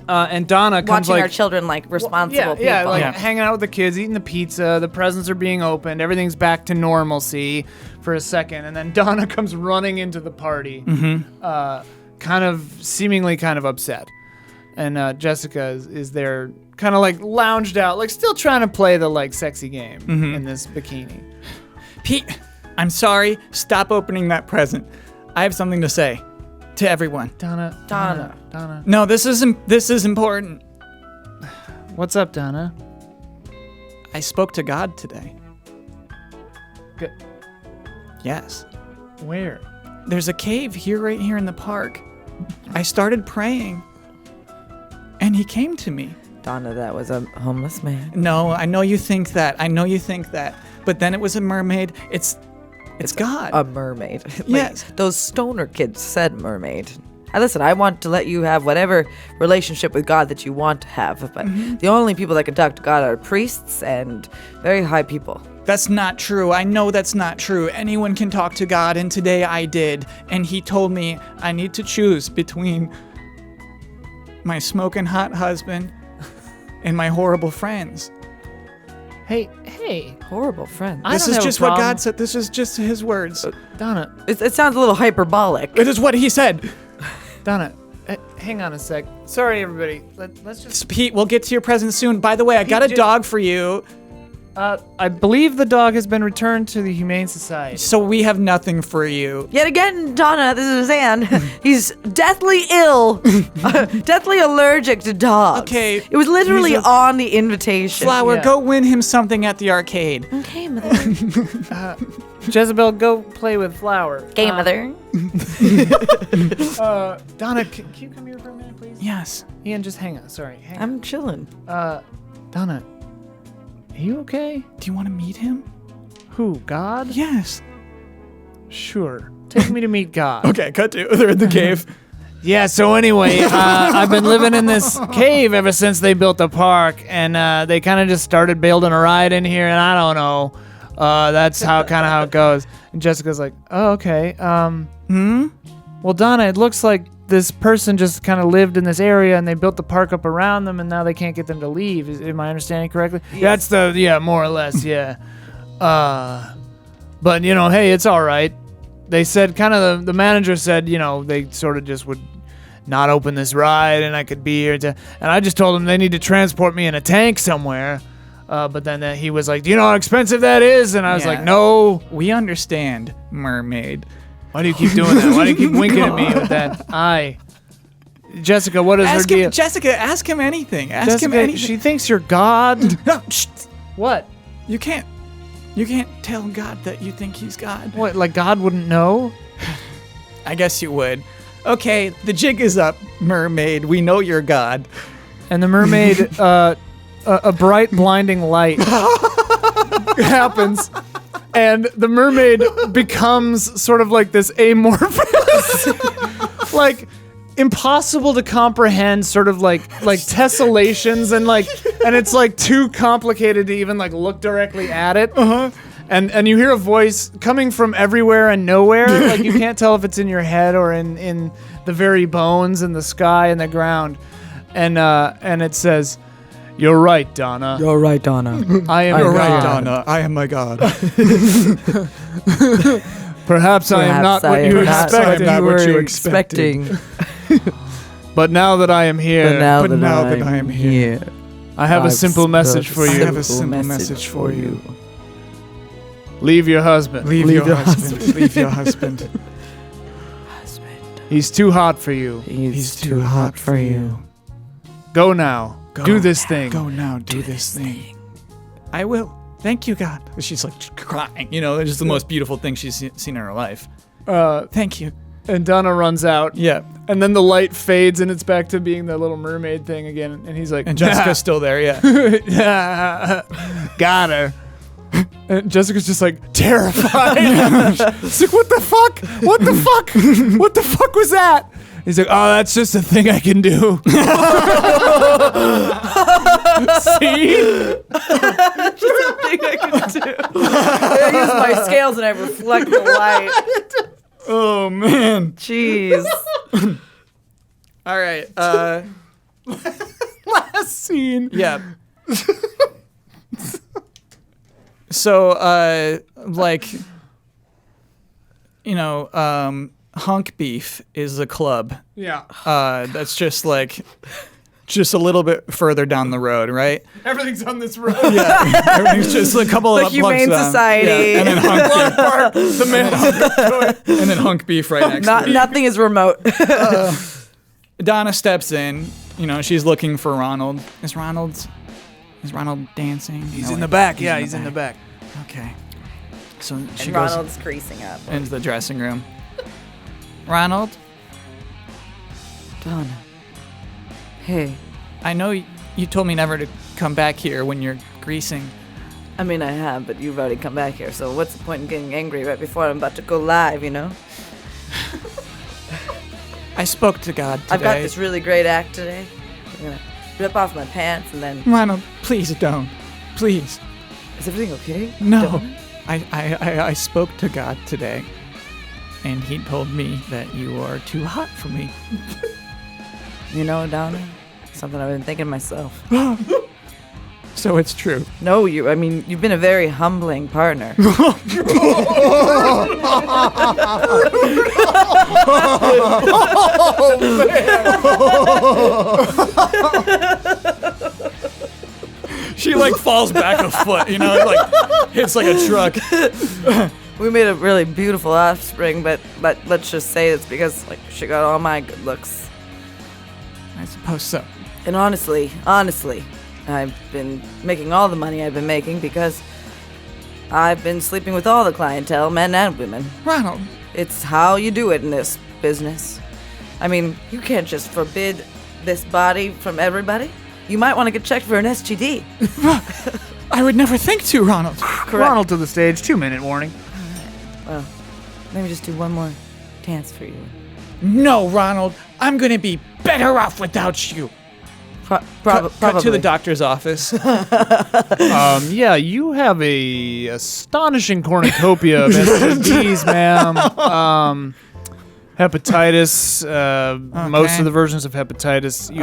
And Donna comes Watching like our children like responsible people. yeah, like Yeah. hanging out with the kids, eating the pizza. The presents are being opened. Everything's back to normalcy for a second, and then Donna comes running into the party, seemingly kind of upset. And Jessica is there, kind of like lounged out, like still trying to play the like sexy game in this bikini. Pete, I'm sorry. Stop opening that present. I have something to say to everyone. Donna. No, this is important. What's up, Donna? I spoke to God today. Good. Yes. Where? There's a cave right here in the park. I started praying, and he came to me. Donna, that was a homeless man. No, I know you think that. But then it was a mermaid. It's God. A mermaid. Yes. Those stoner kids said mermaid. Listen, I want to let you have whatever relationship with God that you want to have, but the only people that can talk to God are priests and very high people. That's not true. I know that's not true. Anyone can talk to God, and today I did. And he told me I need to choose between my smoking hot husband and my horrible friends. Hey. Horrible friend. I This don't is have a just what problem. God said. This is just his words. Donna. It sounds a little hyperbolic. It is what he said. Donna. Hang on a sec. Sorry, everybody. Let's just. Pete, we'll get to your present soon. By the way, I got a dog for you. I believe the dog has been returned to the Humane Society. So we have nothing for you. Yet again, Donna, this is Anne. He's deathly ill, deathly allergic to dogs. Okay, It was literally he's a- on the invitation. Flower, Yeah. go win him something at the arcade. Okay, mother. Jezebel, go play with Flower. Okay, mother. Donna, can you come here for a minute, please? Yes. Ian, just hang on. Sorry. Hang I'm chilling. on. Donna, are you okay? Do you want to meet him? Who? God? Yes. Sure. Take me to meet God. Okay, cut to. They're in the cave. Yeah, so anyway, I've been living in this cave ever since they built the park, and they kind of just started building a ride in here, and I don't know. That's how it goes. And Jessica's like, oh, okay. Well, Donna, it looks like this person just kind of lived in this area, and they built the park up around them, and now they can't get them to leave. Am I understanding correctly? Yes. More or less, yeah. But, hey, it's all right. They said, the manager said, they sort of just would not open this ride, and I could be here and I just told them they need to transport me in a tank somewhere. But then he was like, do you know how expensive that is? And I was like, no. We understand, mermaid. Why do you keep doing that? Why do you keep winking at me with that eye? Jessica, what is her Ask deal? him, Jessica, ask him anything. Ask him Jessica, anything. she thinks you're God. No, shh. What? You can't tell God that you think he's God. What, like God wouldn't know? I guess you would. Okay, the jig is up, mermaid. We know you're God. And the mermaid, a bright, blinding light happens, and the mermaid becomes sort of like this amorphous, like impossible to comprehend, sort of like tessellations, and it's like too complicated to even like look directly at it. And you hear a voice coming from everywhere and nowhere. Like you can't tell if it's in your head or in the very bones and the sky and the ground. And it says, "You're right, Donna. You're right, Donna. I am You're right, God. Donna. I am my God. Perhaps I am not what you expected. not what you expected. But now that I am here, But now that I am here, I have a simple message for I you. have a simple message for you. Leave your husband. Leave your husband. Leave your husband. He's too hot for you. He's too hot for you. Go now. Do this thing. Go now. Do this thing. I will. Thank you, God. She's like crying. It's just the most beautiful thing she's seen in her life. Thank you. And Donna runs out. Yeah. And then the light fades and it's back to being the little mermaid thing again. And he's like, And Jessica's still there, yeah. got her. And Jessica's just like terrified. She's like, what the fuck? What the fuck? What the fuck was that? He's like, oh, that's just a thing I can do. See? Just a thing I can do. I use my scales and I reflect the light. Oh, man. Jeez. All right. Last scene. Yeah. So, Hunk Beef is a club. Yeah. That's just a little bit further down the road, right? Everything's on this road. Yeah. Everything's just a couple The of Humane blocks down. Society. Yeah. And then Hunk Beef. Park, the man. And then Hunk Beef right next to it. Nothing is remote. Donna steps in. She's looking for Ronald. Is Ronald dancing? He's in the back. Yeah, he's in the back. Okay. So she And goes Ronald's creasing up. into the dressing room. Ronald, Donna. Hey. I know you told me never to come back here when you're greasing. I mean, I have, but you've already come back here, so what's the point in getting angry right before I'm about to go live, I spoke to God today. I've got this really great act today. I'm gonna rip off my pants and then... Ronald, please don't. Please. Is everything okay? No. Donna? I spoke to God today, and he told me that you are too hot for me. Donna, something I've been thinking myself. So it's true. No, you've been a very humbling partner. She falls back a foot, hits like a truck. We made a really beautiful offspring, but let's just say it's because she got all my good looks. I suppose so. And honestly, I've been making all the money I've been making because I've been sleeping with all the clientele, men and women. Ronald. It's how you do it in this business. You can't just forbid this body from everybody. You might want to get checked for an STD. I would never think to, Ronald. Correct. Ronald to the stage. 2-minute warning. Well, let me just do one more dance for you. No, Ronald. I'm going to be better off without you. Probably. Cut to the doctor's office. Yeah, you have a astonishing cornucopia of STDs, ma'am. Hepatitis. Most of the versions of hepatitis.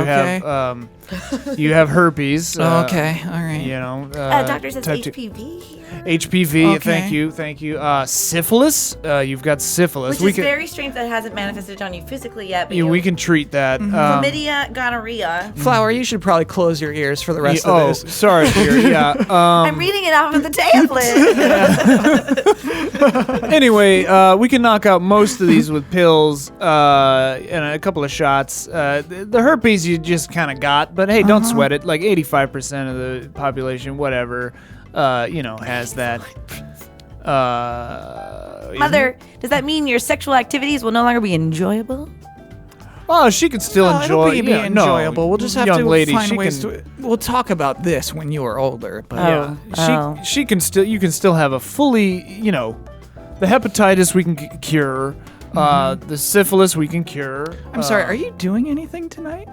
You have herpes. Okay, all right. Doctor says type 2 HPV here. HPV. Okay. Thank you. Syphilis. You've got syphilis. Which is very strange that hasn't manifested on you physically yet. But We can treat that. chlamydia, gonorrhea. Flower, you should probably close your ears for the rest Oh, of this. sorry, dear. Yeah. I'm reading it off of the tablet. Anyway, we can knock out most of these with pills and a couple of shots. The herpes you just kind of got, but hey, don't sweat it. 85% of the population, whatever, has that. Mother, does that mean your sexual activities will no longer be enjoyable? Oh, she can still enjoy. It'll be enjoyable. We'll just have young to lady, find she ways can, to. We'll talk about this when you are older. But she can still. You can still have a fully. The hepatitis we can cure. The syphilis we can cure. I'm sorry. Are you doing anything tonight?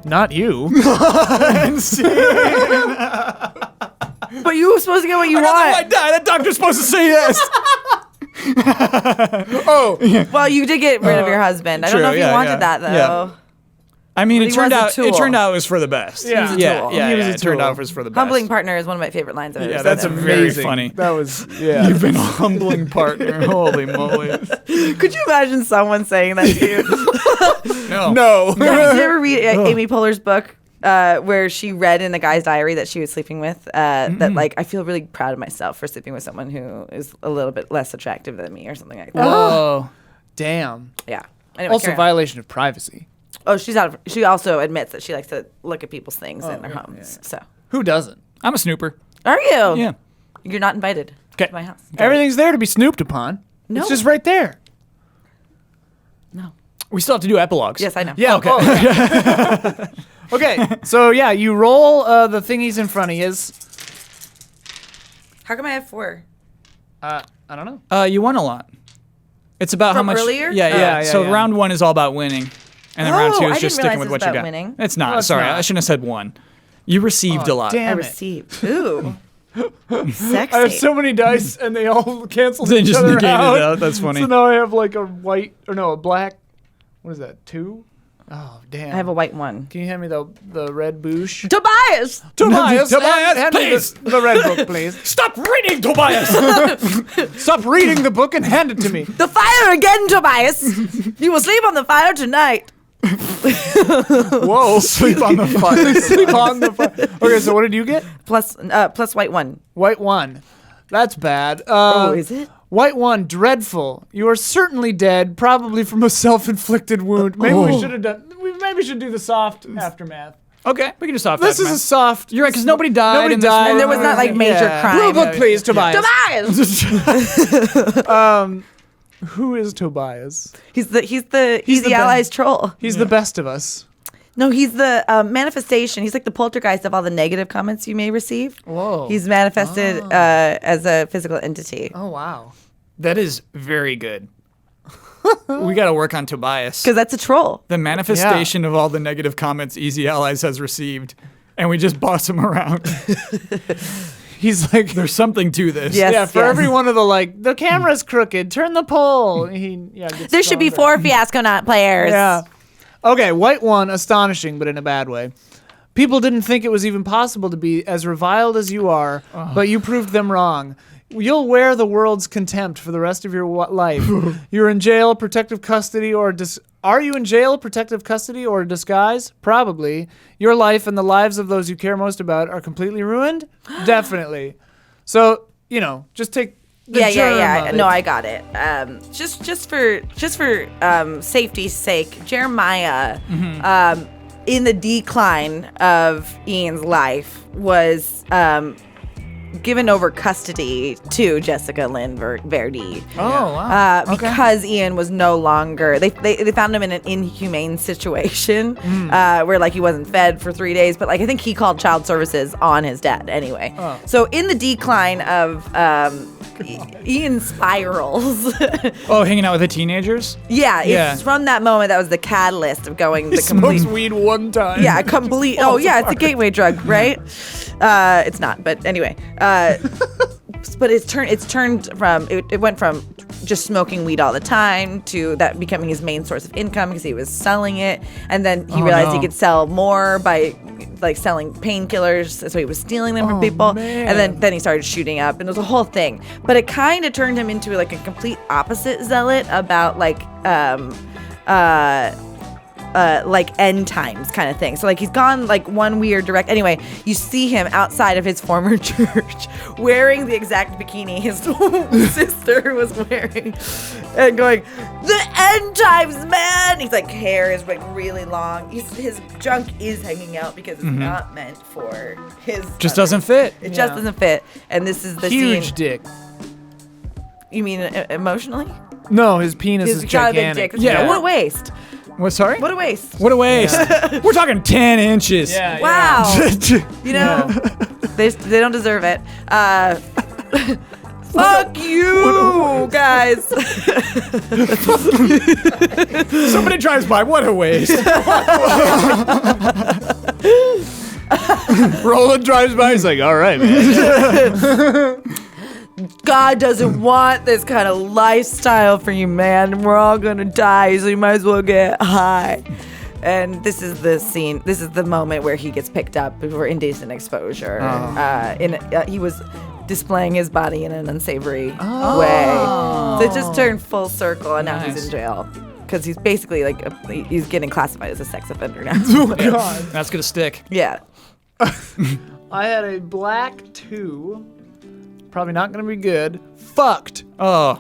Not you. But you were supposed to get what you want. I die. That doctor's supposed to say yes. Well, you did get rid of your husband. I don't true, know if you yeah, wanted yeah. that though. Yeah. I mean, He it turned was a out. It tool. turned out it was for the best. Yeah. He was a Yeah. tool. Yeah. He was a It turned tool. out it was for the best. Humbling partner is one of my favorite lines I've ever Yeah, said. that's ever. very Amazing. funny. That was You've been a humbling partner. Holy moly. Could you imagine someone saying that to you? No. Did you ever read Amy Poehler's book where she read in the guy's diary that she was sleeping with that I feel really proud of myself for sleeping with someone who is a little bit less attractive than me or something like that. Oh. damn. Yeah. Anyway, Also carry on. violation of privacy. Oh, she also admits that she likes to look at people's things in their homes. So, Who doesn't? I'm a snooper. are you? Yeah. You're not invited 'Kay. to my house. Everything's there to be snooped upon. No. It's just right there. No. We still have to do epilogues. Yes, I know. Yeah, okay. Okay, so yeah, you roll the thingies in front of you. How come I have 4? I don't know. You won a lot. It's about how From much. earlier? Yeah. So yeah. round 1 is all about winning, and then round 2 Oh, is I just didn't sticking realize with it what was you about got. winning. It's not. No, it's Sorry, not. I shouldn't have said 1. You received a lot. damn. I it. received. Ooh. Sexy. I have so many dice, and they all cancel They each just other negated out. it out. That's funny. So now I have like a black. What is that? 2? Oh damn! I have a white one. Can you hand me the red boosh? Tobias! Tobias, hand me please. the red book, please. Stop reading, Tobias. Stop reading the book and hand it to me. The fire again, Tobias! You will sleep on the fire tonight. Whoa! Sleep on the fire. Sleep on the fire. Okay, so what did you get? Plus white one. White 1. That's bad. Is it? White 1, dreadful. You are certainly dead, probably from a self-inflicted wound. Maybe we should have done. We maybe should do the soft aftermath. Okay, we can just stop. This is a soft. You're right, because nobody died. Nobody in this died. one. And there was not like major crime. Rule book, please, Tobias. Tobias! Who is Tobias? He's the the Allies troll. He's the best of us. No, he's the manifestation. He's like the poltergeist of all the negative comments you may receive. Whoa. He's manifested as a physical entity. Oh wow. That is very good. We got to work on Tobias. Because that's a troll. The manifestation of all the negative comments Easy Allies has received, and we just boss him around. He's like, There's something to this. Yes. yeah, for every one of the camera's crooked. Turn the pole. Gets There should be stronger. 4 Fiasconaut players. Yeah. Okay, white 1, astonishing, but in a bad way. People didn't think it was even possible to be as reviled as you are, but you proved them wrong. You'll wear the world's contempt for the rest of your life. You're in jail, protective custody, or are you in jail, protective custody, or disguise? Probably. Your life and the lives of those you care most about are completely ruined? Definitely. So, just take the germ of it. No, I got it. Just for safety's sake, Jeremiah, in the decline of Ian's life, was given over custody to Jessica Lynn Verdi. Oh, wow. Because Ian was no longer, they found him in an inhumane situation where like he wasn't fed for 3 days, but like I think he called child services on his dad anyway. So in the decline of Ian spirals. Oh, hanging out with the teenagers? Yeah, it's from that moment that was the catalyst of going He the smokes complete. weed one time. Yeah, complete. Oh, yeah, it's a gateway drug, right? It's not, but anyway. But it went from just smoking weed all the time to that becoming his main source of income because he was selling it, and then he realized he could sell more by like selling painkillers, so he was stealing them from people, man. and then he started shooting up, and it was a whole thing. But it kind of turned him into like a complete opposite zealot about like end times kind of thing. So like he's gone like one weird direct. Anyway, you see him outside of his former church wearing the exact bikini his sister was wearing and going, "The end times, man!" He's like, hair is like really long. His junk is hanging out because it's not meant for his. Just doesn't fit. It just doesn't fit. And this is the Huge scene. dick. You mean emotionally? No, his penis He's is got a big gigantic. dick. Yeah. What a waste. What, sorry? What a waste. What a waste. We're talking 10 inches. Yeah, Wow. yeah. You know, they don't deserve it. Fuck you, guys. Somebody drives by. What a waste. Roland drives by. He's like, all right, man. God doesn't want this kind of lifestyle for you, man. We're all gonna die, so you might as well get high. And this is the scene. This is the moment where he gets picked up for indecent exposure. He was displaying his body in an unsavory way. So it just turned full circle, and now he's in jail because he's basically like he's getting classified as a sex offender now. Oh, God. That's going to stick. Yeah. I had a black 2. Probably not going to be good. Fucked. Oh,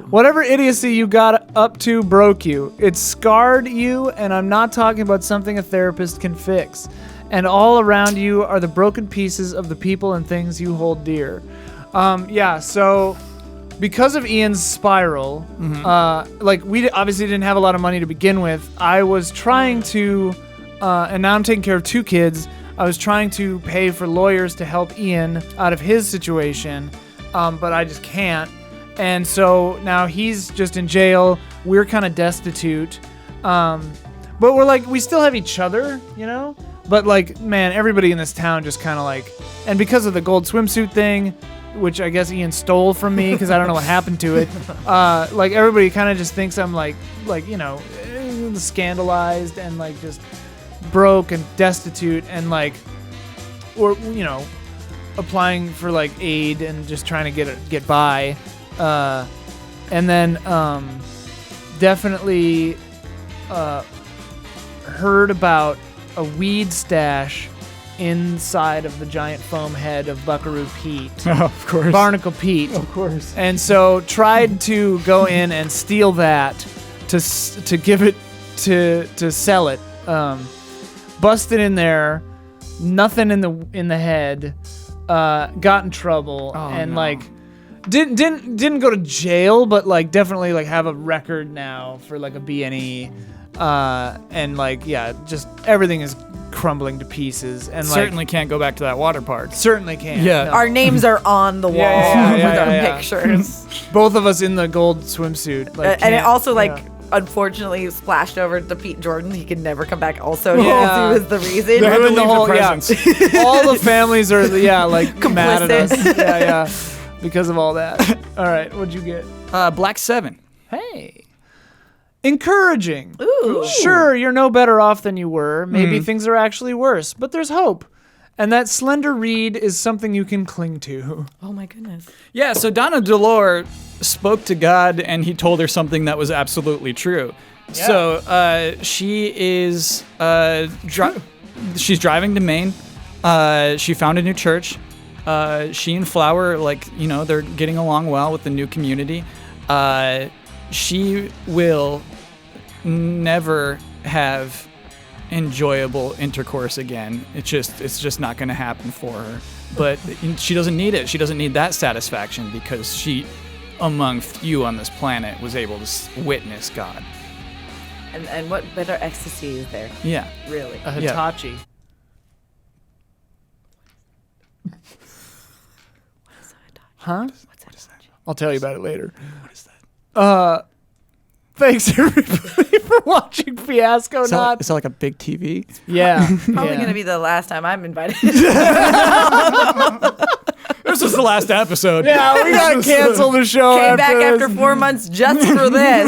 Whatever idiocy you got up to broke you. It scarred you, and I'm not talking about something a therapist can fix. And all around you are the broken pieces of the people and things you hold dear. So because of Ian's spiral, we obviously didn't have a lot of money to begin with. I was trying to, and now I'm taking care of 2 kids. I was trying to pay for lawyers to help Ian out of his situation, but I just can't. And so now he's just in jail. We're kind of destitute. But we still have each other, you know? But man, everybody in this town just kind of and because of the gold swimsuit thing, which I guess Ian stole from me because I don't know what happened to it. Everybody kind of just thinks I'm scandalized and just broke and destitute and applying for aid and just trying to get by. And then definitely heard about a weed stash inside of the giant foam head of Buckaroo Pete. oh, of course. Barnacle Pete. Of course. And so tried to go in and steal that to give it to sell it. Busted in there, nothing in the head. Got in trouble didn't go to jail, but definitely have a record now for a B&E. Just everything is crumbling to pieces, and Certainly can't go back to that water park. certainly can't. Yeah. no. Our names are on the wall with our pictures. Both of us in the gold swimsuit. And it can't- also yeah. unfortunately splashed over to Pete Jordan. He could never come back. Also, Yeah. he was the reason. They had to Ruined the leave the whole presents. all the families are mad at us. Complicit. Yeah, because of all that. All right, what'd you get? Black 7. Hey. Encouraging. Ooh. Sure, you're no better off than you were. Maybe things are actually worse, but there's hope. And that slender reed is something you can cling to. Oh my goodness. Yeah, so Donna Delore spoke to God and he told her something that was absolutely true. Yeah. So she is she's driving to Maine. She found a new church. She and Flower, they're getting along well with the new community. She will never have enjoyable intercourse again. It's just not going to happen for her. But she doesn't need it. She doesn't need that satisfaction because she, among few on this planet, was able to witness God. And what better ecstasy is there? Yeah. Really. A Hitachi. Huh? What is that? I'll tell you about it later. What is that? Thanks everybody for watching Fiasconauts. Is that like a big TV? Yeah. Probably going to be the last time I'm invited. This is the last episode. Yeah, we gotta cancel the show. Came back after this. 4 months just for this.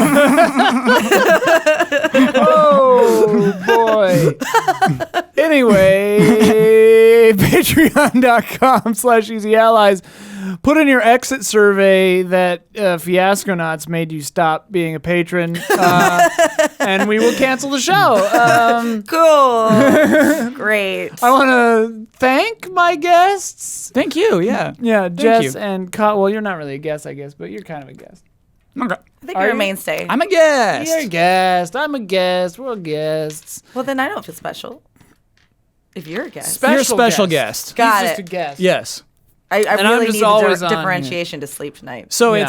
Oh boy. Anyway, patreon.com/easyallies. Put in your exit survey that Fiasconauts made you stop being a patron, and we will cancel the show. Cool. Great. I want to thank my guests. Thank you. Yeah. Yeah, Jess you. and well, you're not really a guest, I guess, but you're kind of a guest. Okay. I think Are you're a you? mainstay. I'm a guest. You're a guest. I'm a guest. We're guests. Well, then I don't feel special. If you're a guest. You're a special guest. Got He's just it. a guest. Yes. I I'm really just need always the on, differentiation to sleep tonight. So Yeah.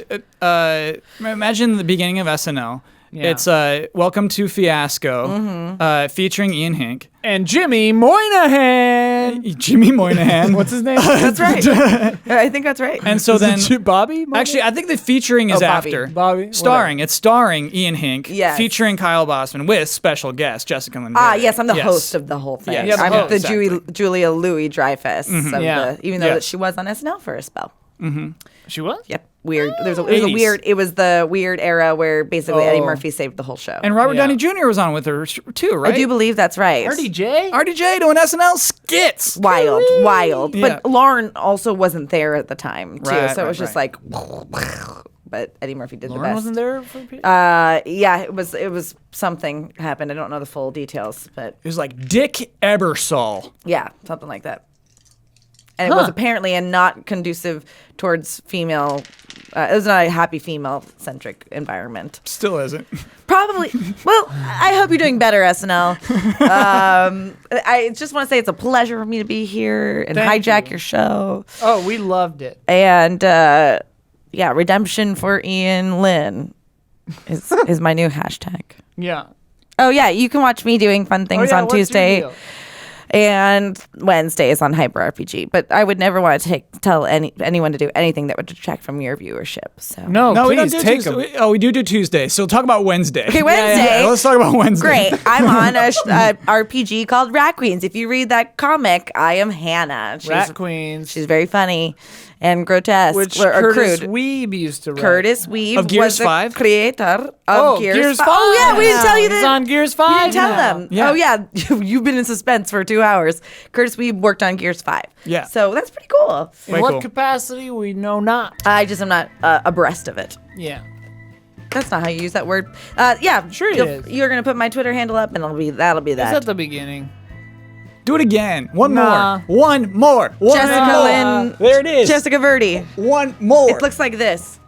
it's imagine the beginning of SNL. Yeah. It's Welcome to Fiasco, featuring Ian Hink, And Jimmy Moynihan. Jimmy Moynihan. What's his name? That's right. I think that's right. And so then, Bobby? actually, I think the featuring is Oh, Bobby. after. Bobby? Starring. It's starring Ian Hink, Yes. featuring Kyle Bossman with special guest Jessica Lynn Verdi. Yes, I'm the host of the whole thing. Yes. Yeah, the I'm host. the Exactly. Julia Louis-Dreyfus of Yeah. even though Yeah. that she was on SNL for a spell. She was? Yep. Weird. It was a 80s. weird. It was the weird era where basically Eddie Oh. Murphy saved the whole show. And Robert Yeah. Downey Jr. was on with her too, right? I do believe that's right. RDJ? RDJ doing SNL skits. Wild. Yeah. But Lauren also wasn't there at the time too, Right, so it was right, just like. But Eddie Murphy did Lauren the best. wasn't there for people? Yeah, it was something happened. I don't know the full details, but It was like Dick Ebersol. yeah, something like that. and it was apparently a not conducive towards female. It was not a happy female-centric environment. Still isn't. Probably. Well, I hope you're doing better, SNL. I just want to say it's a pleasure for me to be here and Thank hijack you. your show. Oh, we loved it. And redemption for Ian Lynn is my new hashtag. Yeah. Oh yeah, you can watch me doing fun things on what's your Tuesday deal? and Wednesdays on Hyper RPG. But I would never want to tell anyone to do anything that would detract from your viewership. So No, We don't please do take Tuesday. them. We do Tuesday. So talk about Wednesday. Okay, Wednesday. Yeah, let's talk about Wednesday. Great. I'm on a RPG called Rat Queens. If you read that comic, I am Hannah. Rat Queens. She's very funny and grotesque Which or Curtis crude. Weeb used to write. Curtis Weeb Of Gears was the 5? creator of Oh, Gears 5. 5. Oh yeah, we didn't tell you He's that. on Gears 5 We didn't tell now. them. Yeah. Oh yeah, you've been in suspense for 2 hours. Curtis Weeb worked on Gears 5. Yeah. So that's pretty cool. In Way what cool. capacity, we know not. I just am not abreast of it. Yeah. That's not how you use that word. Yeah, Sure it is. You're gonna put my Twitter handle up, and that'll be It's that. at the beginning. Do it again. One Nah. more. One more. One Jessica more. Lynn. There it is. Jessica Verdi. One more. It looks like this.